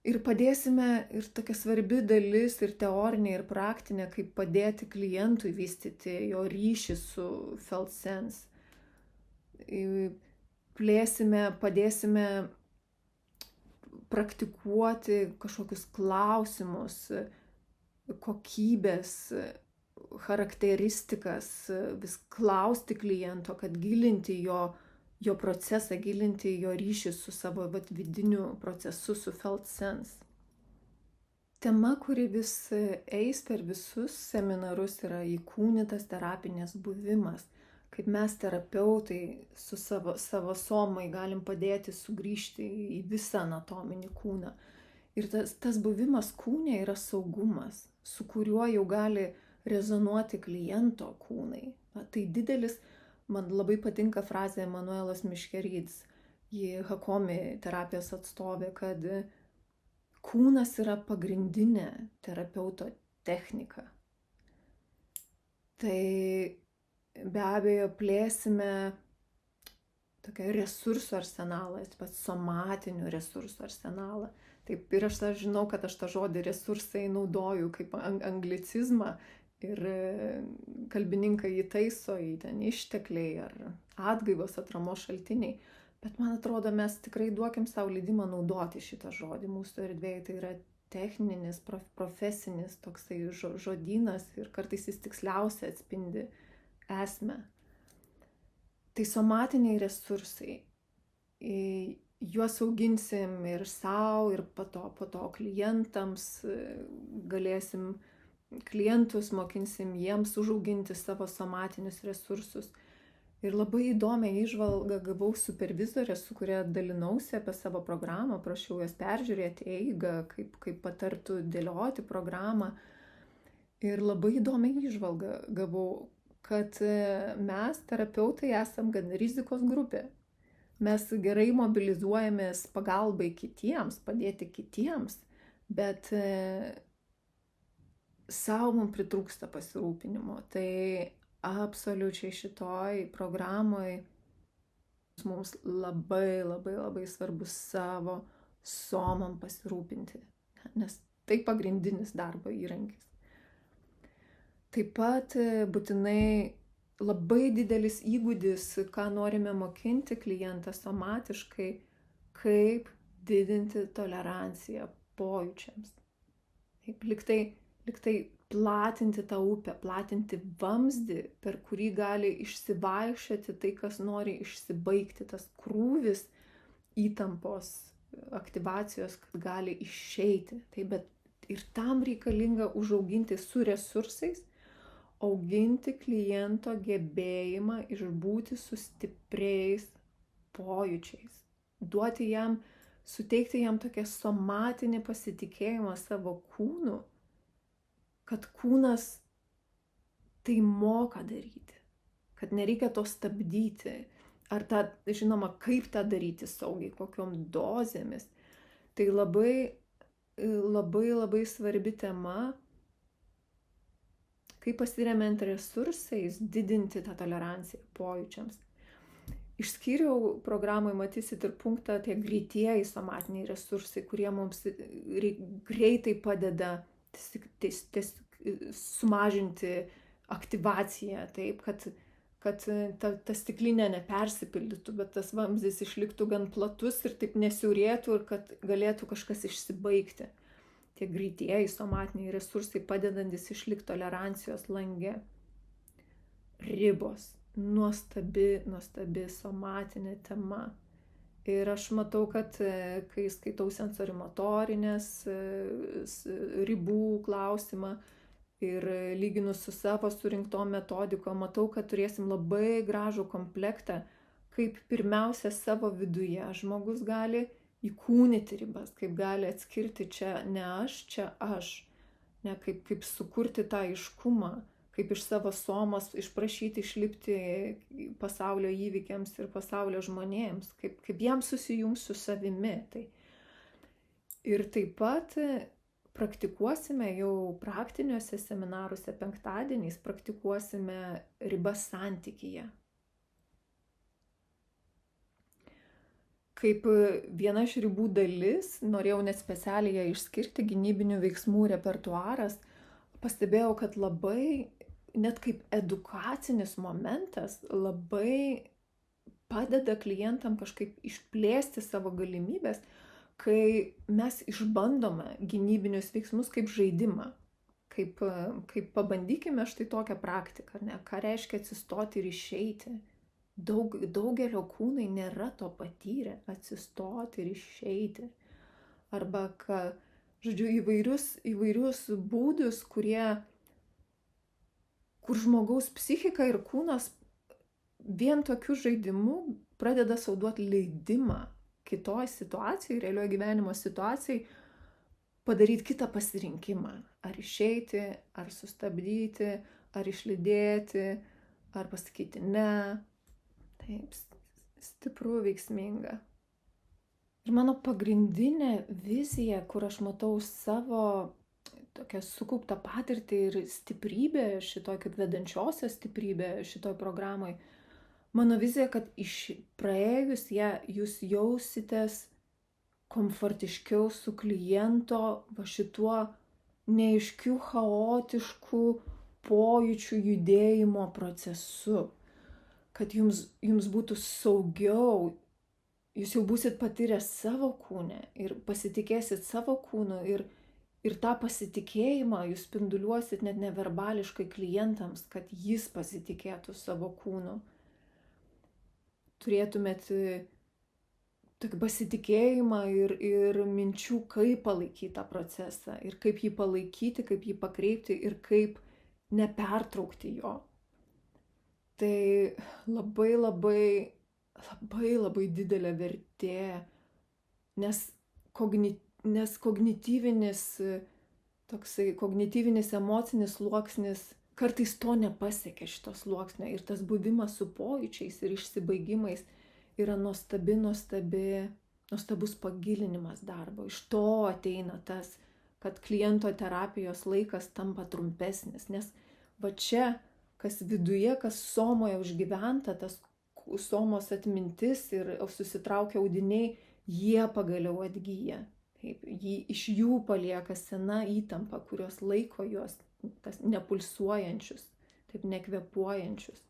Ir padėsime, ir tokia svarbi dalis, ir teorinė, ir praktinė, kaip padėti klientui vystyti jo ryšį su felt sense. Padėsime praktikuoti kažkokius klausimus, kokybės, charakteristikas, vis klausti kliento, kad gilinti jo procesą, gilinti jo ryšį su savo vidiniu procesu, su felt sense. Tema, kuri vis eis per visus seminarus, yra įkūnytas terapinės buvimas. Kaip mes terapeutai su savo somai galim padėti sugrįžti į visą anatominį kūną. Ir tas buvimas kūne yra saugumas, su kuriuo jau gali rezonuoti kliento kūnai. Tai didelis. Man labai patinka frazė Emanuelos Miškeryds, ji Hakomi terapijos atstovė, kad kūnas yra pagrindinė terapeuto technika. Tai be abejo plėsime tokią resursų arsenalą, pat somatinių resursų arsenalą. Taip, ir aš žinau, kad aš tą žodį resursai naudoju kaip anglicizmą ir kalbininkai jį taiso į ten ištekliai ar atgaivos, atramos šaltiniai. Bet man atrodo, mes tikrai duokim savo leidimą naudoti šitą žodį mūsų erdvėje. Tai yra techninis, profesinis toksai žodynas ir kartais jis tiksliausiai atspindi esmę. Tai somatiniai resursai. Juos auginsim ir savo, ir po to klientams, galėsim klientus, mokinsim jiems užauginti savo somatinius resursus. Ir labai įdomią įžvalgą gavau supervizorę, su kuria dalinausi apie savo programą, prašiau jos peržiūrėti eigą, kaip patartų dėlioti programą. Ir labai įdomią įžvalgą gavau, kad mes, terapeutai, esam gan rizikos grupė. Mes gerai mobilizuojamės pagalbai kitiems, padėti kitiems, bet savo mums pritrūksta pasirūpinimo. Tai absoliučiai šitoj programoj mums labai svarbu savo somam pasirūpinti, nes tai pagrindinis darbo įrankis. Taip pat būtinai labai didelis įgūdis, ką norime mokinti klientą somatiškai, kaip didinti toleranciją pojūčiams. Taip, liktai platinti tą upę, platinti vamzdį, per kurį gali išsivaikščioti tai, kas nori išsibaigti, tas krūvis įtampos, aktyvacijos, kad gali išeiti. Taip, bet ir tam reikalinga užauginti su resursais, auginti kliento gebėjimą išbūti su stipriais pojūčiais, suteikti jam tokią somatinį pasitikėjimą savo kūnu, kad kūnas tai moka daryti, kad nereikia to stabdyti, ar žinoma, kaip tą daryti saugiai, kokiom dozėmis. Tai labai svarbi tema, kaip pasiremiant resursais didinti tą toleranciją pojūčiams. Išskyriau programai, matysit, ir punktą tie greitieji somatiniai resursai, kurie mums greitai padeda sumažinti aktyvaciją, taip, kad ta stiklinė nepersipildytų, bet tas vamzdis išliktų gan platus ir taip nesiaurėtų ir kad galėtų kažkas išsibaigti. Tie greitieji somatiniai resursai padedantis išlikti tolerancijos lange. Ribos. Nuostabi somatinė tema. Ir aš matau, kad kai skaitau sensorimotorinės ribų klausimą ir lyginu su savo surinktom metodikom, matau, kad turėsim labai gražų komplektą, kaip pirmiausia savo viduje žmogus gali įkūnyti ribas, kaip gali atskirti čia ne aš, čia aš, ne, kaip sukurti tą aiškumą, kaip iš savo somos išprašyti išlipti pasaulio įvykiams ir pasaulio žmonėms, kaip jam susijungs su savimi. Tai. Ir taip pat praktikuosime jau praktiniuose seminaruose penktadieniais, praktikuosime ribas santykyje. Kaip viena iš ribų dalis, norėjau net specialiai ją išskirti, gynybinių veiksmų repertuaras, pastebėjau, kad labai, net kaip edukacinis momentas, labai padeda klientam kažkaip išplėsti savo galimybės, kai mes išbandome gynybinius veiksmus kaip žaidimą, kaip pabandykime štai tokią praktiką, ne? Ką reiškia atsistoti ir išeiti. Daugelio kūnai nėra to patyrę, atsistoti ir išeiti. Arba, žodžiu, įvairius būdus, kur žmogaus psichika ir kūnas vien tokiu žaidimu pradeda sau duoti leidimą kitoj situacijai, realioje gyvenimo situacijai, padaryti kitą pasirinkimą. Ar išeiti, ar sustabdyti, ar išlydėti, ar pasakyti ne. Taip, stipru, veiksminga. Ir mano pagrindinė vizija, kur aš matau savo tokią sukauptą patirtį ir stiprybę šitoj, kaip vedančiosios stiprybę šitoj programai, mano vizija, kad praėjus ją jūs jausitės komfortiškiau su kliento va šituo neaiškiu, chaotišku pojūčių judėjimo procesu, kad jums būtų saugiau, jūs jau būsit patyrę savo kūne ir pasitikėsit savo kūnu ir tą pasitikėjimą jūs spinduliuosit net neverbališkai klientams, kad jis pasitikėtų savo kūnu. Turėtumėt tokį pasitikėjimą ir minčių, kaip palaikyti tą procesą ir kaip jį palaikyti, kaip jį pakreipti ir kaip nepertraukti jo. Tai labai labai labai labai didelė vertė, nes kognityvinis emocinis sluoksnis kartais to nepasiekia, šito sluoksnio, ir tas buvimas su pojūčiais ir išsibaigimais yra nuostabus pagilinimas darbo. Iš to ateina tas, kad kliento terapijos laikas tampa trumpesnis, nes va čia, kas viduje, kas somoje užgyventa, tas somos atmintis ir susitraukia audiniai, jie pagaliau atgyja. Taip, iš jų palieka sena įtampa, kurios laiko juos tas nepulsuojančius, taip nekvepuojančius.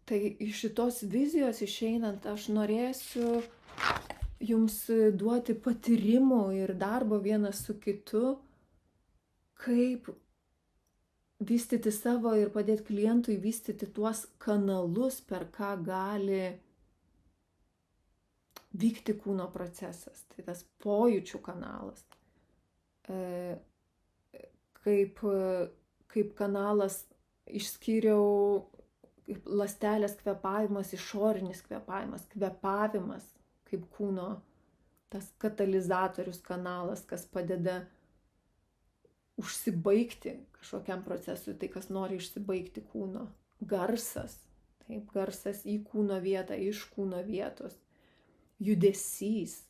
Tai iš šitos vizijos išeinant, aš norėsiu jums duoti patyrimų ir darbo vienas su kitu, kaip vystyti savo ir padėti klientui vystyti tuos kanalus, per ką gali vykti kūno procesas. Tai tas pojūčių kanalas. Kaip kanalas išskyriau ląstelės kvėpavimas, išorinis kvėpavimas kaip kūno tas katalizatorius kanalas, kas padeda užsibaigti kažkokiam procesui, tai kas nori išsibaigti kūno. Garsas, taip, garsas į kūno vietą, iš kūno vietos. Judesys,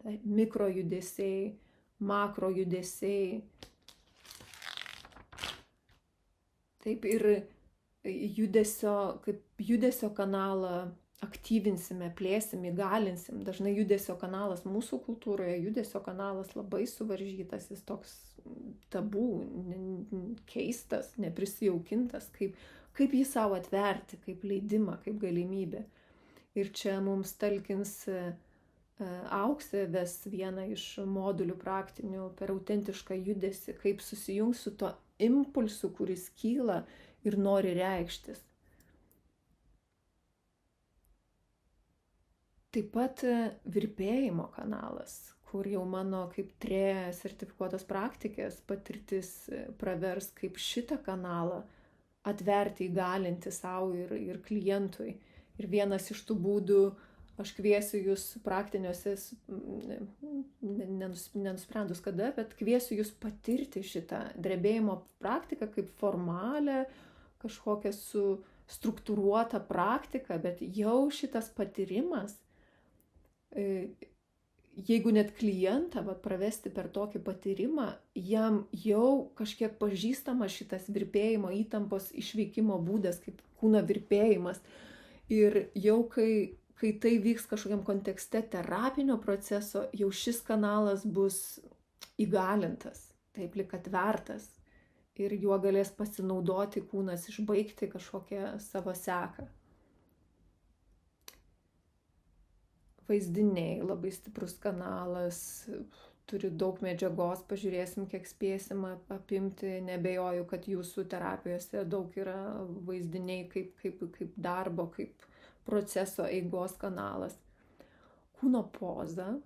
taip, mikro judesiai, makro judesiai. Taip, ir judesio kanalą aktyvinsime, plėsim, įgalinsim. Dažnai judesio kanalas mūsų kultūroje, judesio kanalas labai suvaržytas, jis toks tabų, keistas, neprisijaukintas, kaip jį savo atverti, kaip leidimą, kaip galimybę. Ir čia mums talkins Auksė ves vieną iš modulių praktinių per autentišką judesį, kaip susijungs su to impulsu, kuris kyla ir nori reikštis. Taip pat virpėjimo kanalas, kur jau mano kaip TRE sertifikuotos praktikės patirtis pravers, kaip šitą kanalą atverti, įgalinti savo ir klientui. Ir vienas iš tų būdų, aš kviesiu jūs praktiniuose, nenusprendus kada, bet kviesiu jūs patirti šitą drebėjimo praktiką kaip formalę, kažkokią struktūruotą praktiką, bet jau šitas patyrimas, jeigu net klientą pravesti per tokį patyrimą, jam jau kažkiek pažįstamas šitas virpėjimo įtampos išveikimo būdas, kaip kūno virpėjimas. Ir jau kai tai vyks kažkokiam kontekste terapinio proceso, jau šis kanalas bus įgalintas, taip lyg atvertas. Ir juo galės pasinaudoti kūnas, išbaigti kažkokią savo seką. Vaizdiniai, labai stiprus kanalas, turi daug medžiagos, pažiūrėsim, kiek spėsim apimti. Nebejoju, kad jūsų terapijose daug yra vaizdiniai kaip darbo, kaip proceso eigos kanalas. Kūno poza.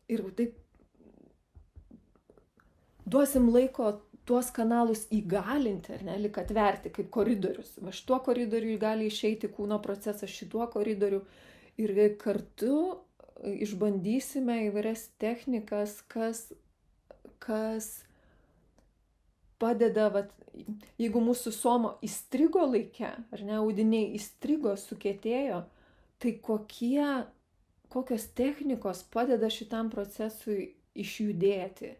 Ir taip duosim laiko tuos kanalus įgalinti, ar ne, lyg atverti kaip koridorius. Va šituo koridoriu gali išeiti kūno procesas, šituo koridoriu. Ir kartu išbandysime įvairias technikas, kas padeda, jeigu mūsų somo įstrigo laike, ar ne, audiniai įstrigo, sukietėjo, tai kokios technikos padeda šitam procesui išjudėti.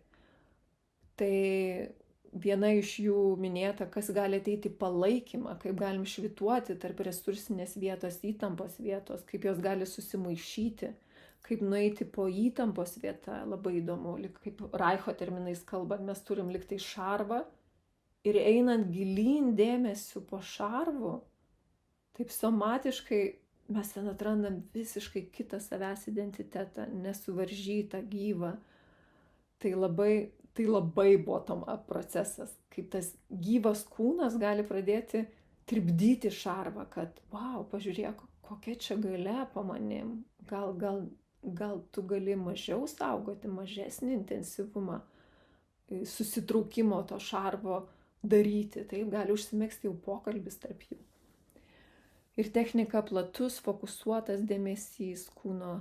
Tai viena iš jų minėta, kas gali ateiti palaikymą, kaip galim švytuoti tarp resursinės vietos, įtampos vietos, kaip jos gali susimaišyti, kaip nueiti po įtampos vietą, labai įdomu, kaip Reicho terminais kalbant, mes turim liktai šarvą ir einant gilyn dėmesiu po šarvu, taip somatiškai mes ten atrandam visiškai kitą savęs identitetą, nesuvaržytą, gyvą. Tai labai bottom-up procesas, kaip tas gyvas kūnas gali pradėti tirpdyti šarvą, kad, wow, pažiūrėk, kokia čia galia po manim, gal tu gali mažiau saugoti, mažesnį intensyvumą, susitraukimo to šarvo daryti, taip gali užsimegzti jau pokalbis tarp jų. Ir technika platus, fokusuotas dėmesys kūno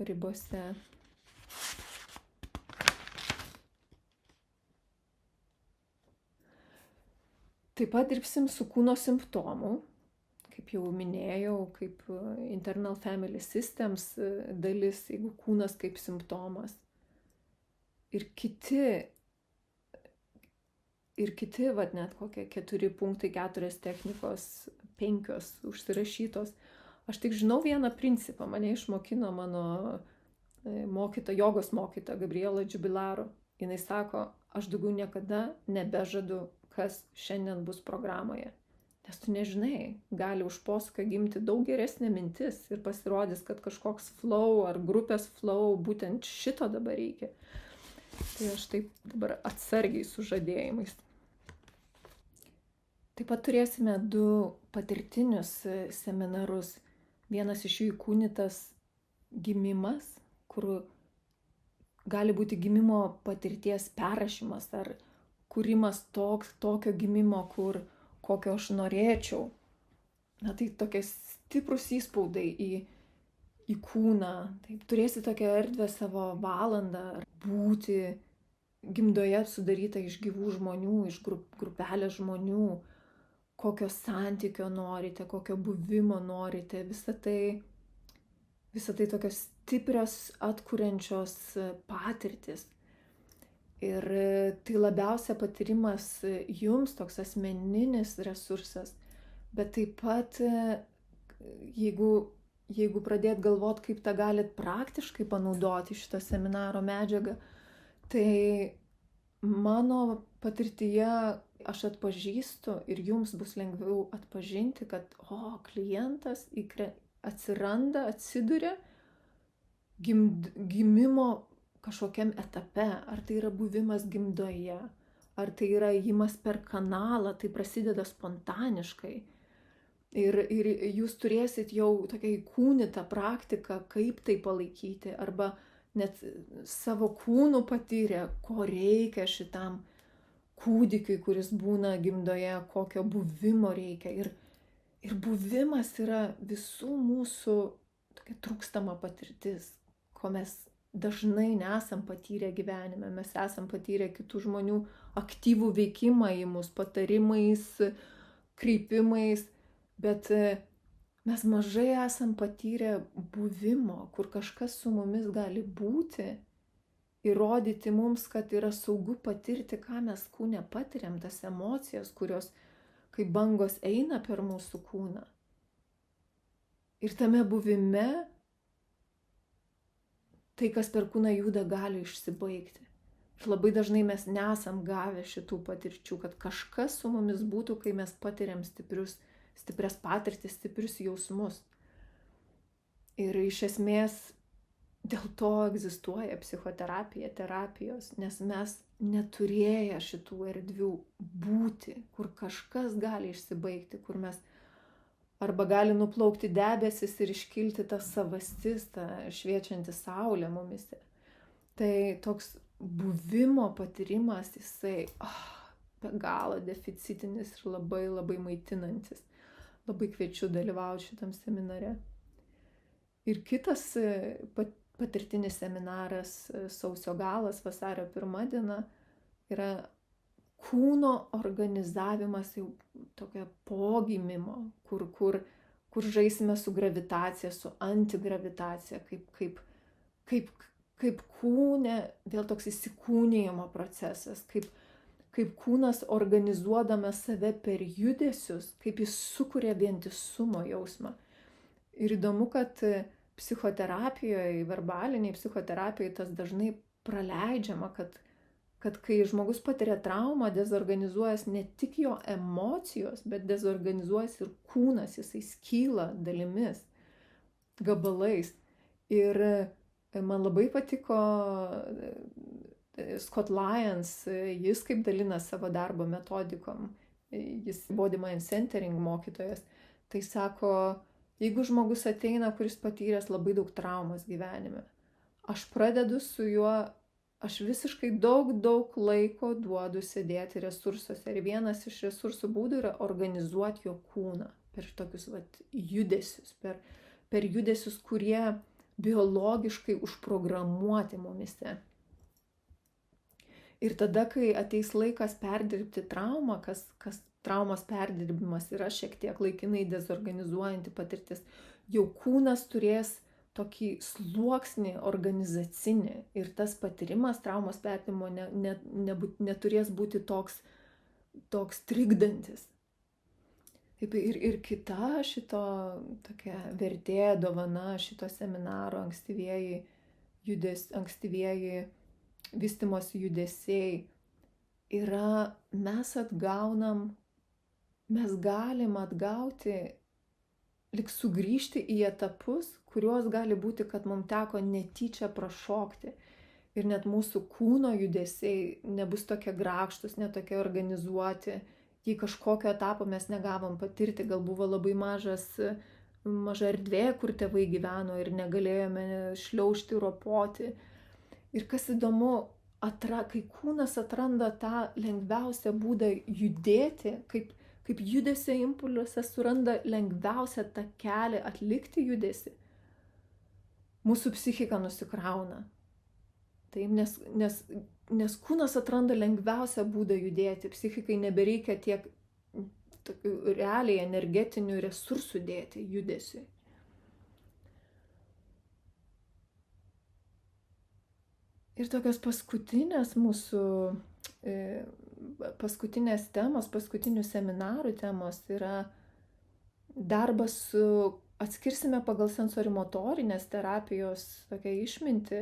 ribose. Taip pat dirbsim su kūno simptomu, kaip jau minėjau, kaip internal family systems dalis, jeigu kūnas kaip simptomas. Ir kiti, vat net kokie 4 punktai, 4 technikos, 5 užsirašytos. Aš tik žinau vieną principą, mane išmokino mano jogos mokytoja Gabriela Džiubilaro. Jinai sako, aš daugiau niekada nebežadu, kas šiandien bus programoje. Nes tu nežinai, gali už posūkio gimti daug geresnė mintis ir pasirodys, kad kažkoks flow ar grupės flow būtent šito dabar reikia. Tai aš taip dabar atsargiai su žadėjimais. Taip pat turėsime 2 patirtinius seminarus. Vienas iš jų įkūnytas gimimas, kur gali būti gimimo patirties perrašymas ar kūrimas tokio gimimo, kokio aš norėčiau. Na tai tokie stiprus įspaudai į kūną. Taip, turėsi tokią erdvę savo valandą būti gimdoje sudaryta iš gyvų žmonių, iš grupelės žmonių, kokio santykio norite, kokio buvimo norite, visa tai tokios stiprios atkuriančios patirtis. Ir tai labiausia patyrimas jums, toks asmeninis resursas, bet taip pat, jeigu pradėt galvot, kaip tą galit praktiškai panaudoti šitą seminaro medžiagą, tai mano patirtyje aš atpažįstu ir jums bus lengviau atpažinti, kad klientas atsiduria gimimo kažkokiam etape, ar tai yra buvimas gimdoje, ar tai yra ėjimas per kanalą, tai prasideda spontaniškai. Ir jūs turėsit jau tokią įkūnytą praktiką, kaip tai palaikyti, arba net savo kūnu patyrę, ko reikia šitam kūdikiui, kuris būna gimdoje, kokio buvimo reikia. Ir buvimas yra visų mūsų tokia trūkstama patirtis, ko mes dažnai nesam patyrę gyvenime. Mes esam patyrę kitų žmonių aktyvų veikimą į mus, patarimais, kreipimais, bet mes mažai esam patyrę buvimo, kur kažkas su mumis gali būti, įrodyti mums, kad yra saugu patirti, ką mes kūne patiriam, tas emocijas, kurios kaip bangos eina per mūsų kūną. Ir tame buvime tai, kas per kūną juda, gali išsibaigti. Ir labai dažnai mes nesam gavę šitų patirčių, kad kažkas su mumis būtų, kai mes patiriam stiprias patirtis, stiprius jausmus. Ir iš esmės dėl to egzistuoja psichoterapija, terapijos, nes mes neturėję šitų erdvių būti, kur kažkas gali išsibaigti, kur mes arba gali nuplaukti debesis ir iškilti ta savastis, ta šviečianti saulė mumise. Tai toks buvimo patyrimas, jisai be galo deficitinis ir labai labai maitinantis. Labai kviečiu dalyvauti šitam seminare. Ir kitas patirtinis seminaras, sausio galas, vasario 1 diena, yra kūno organizavimas jau tokio pogimimo, kur žaisime su gravitacija, su antigravitacija, kaip kūne, vėl toks įsikūnijimo procesas, kaip kaip kūnas organizuodamas save per judesius, kaip jis sukuria vientisumo jausmą. Ir įdomu, kad psichoterapijoje, verbaliniai psichoterapijoje tas dažnai praleidžiama, kad kai žmogus patiria traumą, dezorganizuojas ne tik jo emocijos, bet dezorganizuojas ir kūnas, jisai skyla dalimis, gabalais. Ir man labai patiko Scott Lyons, jis kaip dalina savo darbo metodikom, jis body mind centering mokytojas, tai sako, jeigu žmogus ateina, kuris patyręs labai daug traumas gyvenime, aš pradedu su juo, aš visiškai daug laiko duodu sėdėti resursuose. Ir vienas iš resursų būdų yra organizuoti jo kūną per tokius judesius, per judesius, kurie biologiškai užprogramuoti mumise. Ir tada, kai ateis laikas perdirbti traumą, kas traumos perdirbimas yra šiek tiek laikinai dezorganizuojanti patirtis, jau kūnas turės tokį sluoksnį organizacinį ir tas patyrimas traumos perdirbimo neturės būti toks trikdantis. Taip, ir kita šito tokia vertė, dovana šito seminaro ankstyvieji vystymosi judesiai yra, mes galim atgauti, lyg sugrįžti į etapus, kuriuos gali būti, kad mums teko netyčia prašokti. Ir net mūsų kūno judesiai nebus tokie grakštus, netokie organizuoti. Jei kažkokio etapo mes negavom patirti, gal buvo labai maža erdvė, kur tėvai gyveno ir negalėjome šliaužti, ropoti. Ir kas įdomu, kai kūnas atranda tą lengviausią būdą judėti, kaip judesio impulsas suranda lengviausią tą kelią atlikti judesį, mūsų psichika nusikrauna. Taip, nes kūnas atranda lengviausią būdą judėti, psichikai nebereikia tiek tokių realiai energetinių resursų dėti judesiui. Ir tokios paskutinės mūsų, paskutinės temos, paskutinių seminarų temos yra darbas su, atskirsime pagal sensorimotorinės terapijos tokią išmintį,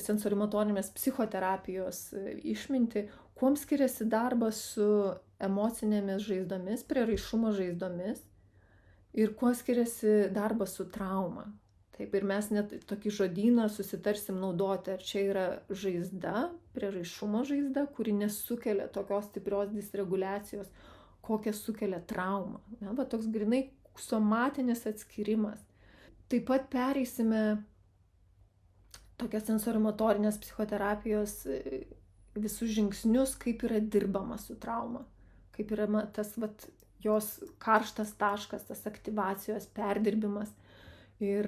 sensorimotorinės psichoterapijos išmintį, kuom skiriasi darbas su emocinėmis žaizdomis, prieraišumo žaizdomis ir kuo skiriasi darbas su trauma. Taip, ir mes net tokį žodyną susitarsim naudoti, ar čia yra žaizda, prieraišumo žaizda, kuri nesukelia tokios stiprios disreguliacijos, kokią sukelia trauma. Va, toks grinai somatinis atskirimas. Taip pat pereisime tokias sensorimotorinės psichoterapijos visus žingsnius, kaip yra dirbama su trauma, kaip yra tas jos karštas taškas, tas aktyvacijos perdirbimas. Ir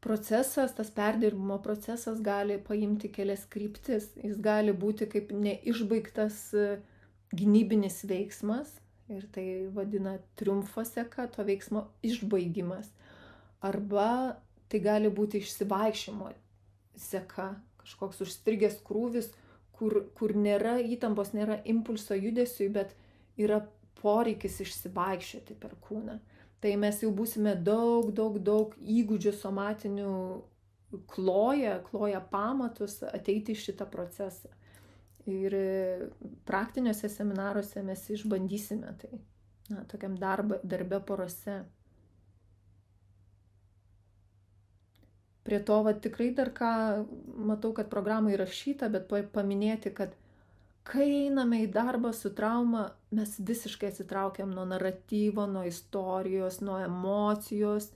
procesas, tas perdirbimo procesas gali paimti kelias kryptis. Jis gali būti kaip neišbaigtas gynybinis veiksmas, ir tai vadina triumfo seka, to veiksmo išbaigimas. Arba tai gali būti išsivaikščiojimo seka, kažkoks užstrigęs krūvis, kur nėra įtampos, nėra impulso judesiui, bet yra poreikis išsivaikščioti per kūną. Tai mes jau būsime daug įgūdžių somatinių kloja pamatus ateiti į šitą procesą. Ir praktiniuose seminaruose mes išbandysime tai, tokiam darbe porose. Prie to tikrai dar ką, matau, kad programai įrašyta, bet paminėti, kad kai einame į darbą su trauma, mes visiškai atsitraukiam nuo naratyvo, nuo istorijos, nuo emocijos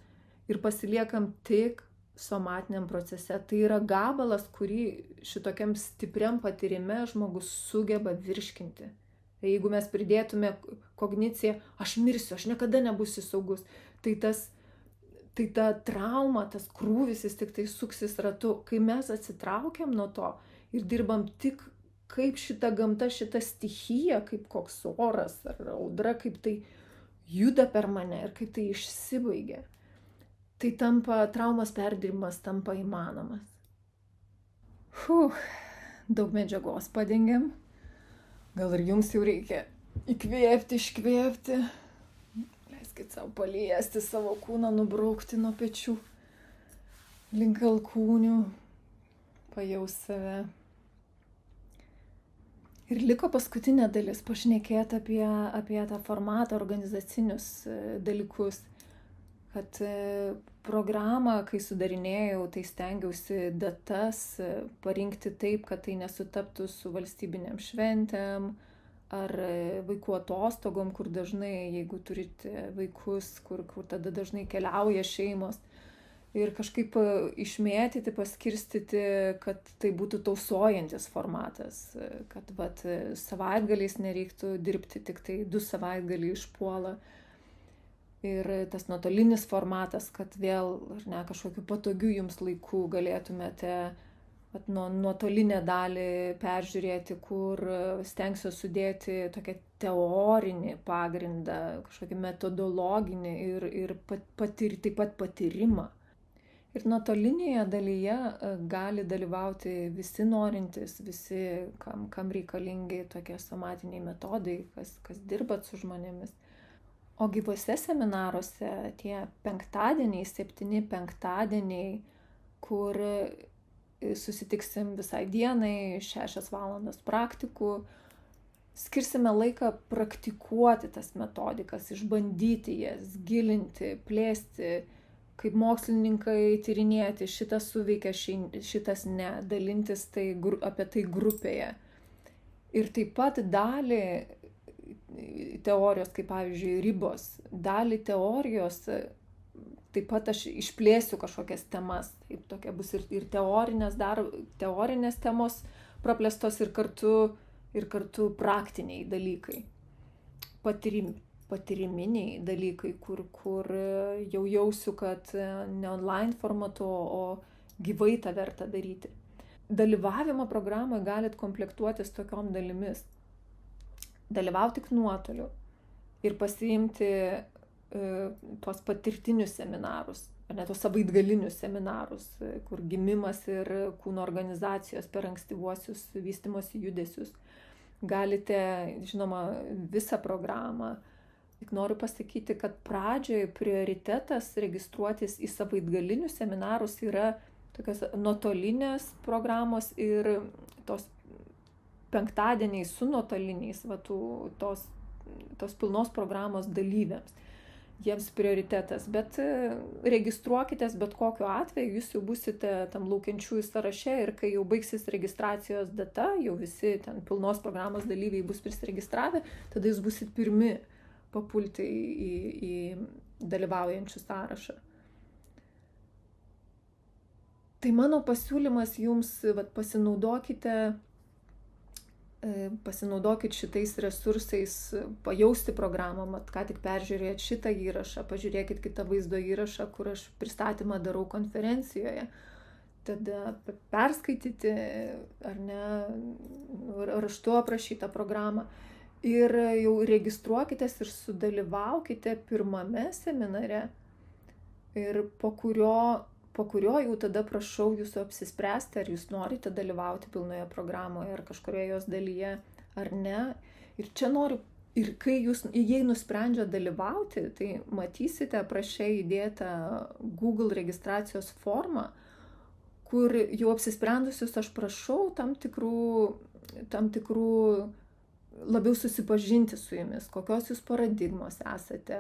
ir pasiliekam tik somatiniam procese. Tai yra gabalas, kurį šitokiam stipriam patyrime žmogus sugeba virškinti. Jeigu mes pridėtume kogniciją, aš mirsiu, aš niekada nebūsiu saugus, tai ta trauma, tas krūvis, jis tik tai suksis ratu. Kai mes atsitraukiam nuo to ir dirbam tik kaip šita gamta, šita stichija, kaip koks oras ar audra, kaip tai juda per mane ir kaip tai išsibaigia, tai traumos perdirbimas tampa įmanomas. Daug medžiagos padengiam. Gal ir jums jau reikia įkvėpti, iškvėpti. Leiskit savo paliesti savo kūną, nubraukti nuo pečių link alkūnių, pajaus save. Ir liko paskutinė dalis pašnekėti apie tą formatą, organizacinius dalykus. Kad programą, kai sudarinėjau, tai stengiausi datas parinkti taip, kad tai nesutaptų su valstybinėm šventėm ar vaikų atostogom, kur dažnai, jeigu turite vaikus, kur tada dažnai keliauja šeimos. Ir kažkaip išmėtyti, paskirstyti, kad tai būtų tausojantis formatas, kad savaitgaliais nereiktų dirbti, tik tai 2 savaitgaliai išpuola. Ir tas nuotolinis formatas, kad vėl, ar ne, kažkokiu patogiu jums laiku galėtumėte nuotolinę dalį peržiūrėti, kur stengsiu sudėti tokią teorinį pagrindą, kažkokį metodologinį ir taip pat patyrimą. Ir nuotolinėje dalyje gali dalyvauti visi norintys, visi, kam reikalingi tokie somatiniai metodai, kas dirbat su žmonėmis. O gyvuose seminaruose tie 7 penktadieniai, kur susitiksim visai dienai, 6 valandas praktikų, skirsime laiką praktikuoti tas metodikas, išbandyti jas, gilinti, plėsti, kaip mokslininkai tyrinėti, šitas suveikia, šitas ne, dalintis apie tai grupėje. Ir taip pat dalį teorijos, kaip pavyzdžiui ribos, dalį teorijos, taip pat aš išplėsiu kažkokias temas, taip tokia bus ir teorinės temos praplėstos ir kartu praktiniai dalykai, patyriminiai dalykai, kur jau jausiu, kad ne online formatu, o gyvai tą verta daryti. Dalyvavimo programoje galit komplektuotis tokiom dalimis. Dalyvauti tik nuotoliu ir pasiimti tos patirtinius seminarus, ar ne tos savaitgalinius seminarus, kur gimimas ir kūno organizacijos per ankstyvuosius vystymosi judesius. Galite, žinoma, visą programą. Tik noriu pasakyti, kad pradžioje prioritetas registruotis į savaitgalinius seminarus yra tokios nuotolinės programos ir tos penktadieniai su nuotoliniais tos pilnos programos dalyviams. Jiems prioritetas, bet registruokitės bet kokiu atveju, jūs jau būsite tam laukiančiųjų sąraše ir kai jau baigsis registracijos data, jau visi ten pilnos programos dalyviai bus prisiregistravę, tada jūs būsit pirmi papulti į dalyvaujančių sąrašą. Tai mano pasiūlymas jums, pasinaudokit šitais resursais, pajausti programą, ką tik peržiūrėjot šitą įrašą, pažiūrėkit kitą vaizdo įrašą, kur aš pristatymą darau konferencijoje, tada perskaityti, ar ne, raštu aprašytą programą ir jau registruokitės ir sudalyvaukite pirmame seminare ir po kurio jau tada prašau jūsų apsispręsti, ar jūs norite dalyvauti pilnoje programoje ar kažkurioje jos dalyje, ar ne. Ir čia noriu, ir jei nusprendžia dalyvauti, tai matysite apraše įdėtą Google registracijos formą, kur jau apsisprendusius aš prašau tam tikrų labiau susipažinti su jumis, kokios jūs paradigmos esate,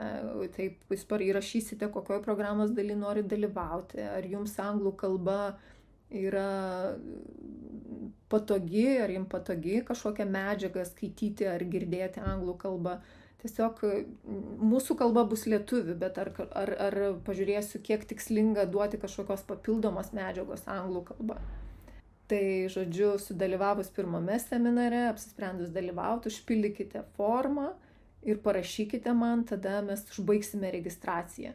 taip jūs įrašysite, kokioje programos daly norit dalyvauti, ar jums anglų kalba yra patogi, ar jums patogi kažkokią medžiagą skaityti ar girdėti anglų kalbą. Tiesiog mūsų kalba bus lietuvių, bet ar pažiūrėsiu, kiek tikslinga duoti kažkokios papildomos medžiagos anglų kalba. Tai, žodžiu, sudalyvavus pirmame seminare, apsisprendus dalyvauti, užpildykite formą ir parašykite man, tada mes užbaigsime registraciją.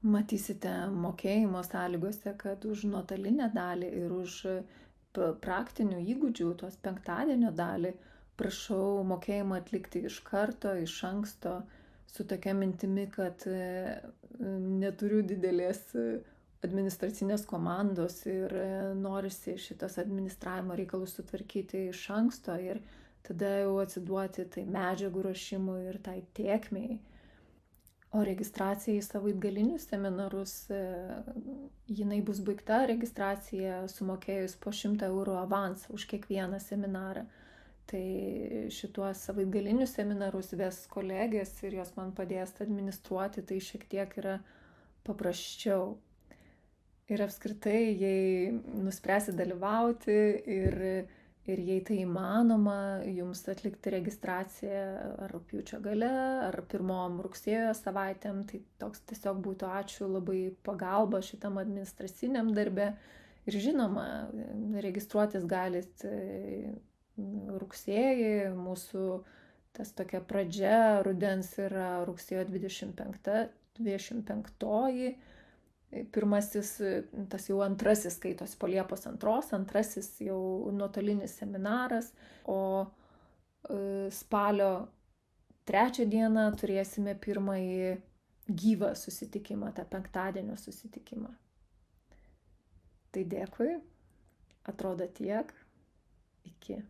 Matysite mokėjimo sąlygose, kad už nuotolinę dalį ir už praktinių įgūdžių, tos penktadienio dalį, prašau mokėjimą atlikti iš karto, iš anksto, su tokia mintimi, kad neturiu didelės administracinės komandos ir norisi šitas administravimo reikalus sutvarkyti iš anksto ir tada jau atsiduoti tai medžiagų ruošimui ir tai tėkmei. O registracija į savaitgalinius seminarus, jinai bus baigta registracija sumokėjus po 100 eurų avansą už kiekvieną seminarą. Tai šituos savaitgalinius seminarus ves kolegės ir jos man padės administruoti, tai šiek tiek yra paprasčiau. Ir apskritai, jei nuspręsi dalyvauti ir jei tai įmanoma jums atlikti registraciją ar rugpjūčio gale, ar pirmom rugsėjo savaitėm, tai toks tiesiog būtų ačiū labai pagalba šitam administraciniam darbe. Ir žinoma, registruotis galit rugsėjį, mūsų tas tokia pradžia rudens yra rugsėjo 25. Pirmasis, tas jau antrasis skaitos po Liepos 2, antrasis jau nuotolinis seminaras, o spalio 3 dieną turėsime pirmąjį gyvą susitikimą, tą penktadienio susitikimą. Tai dėkui, atrodo tiek, iki.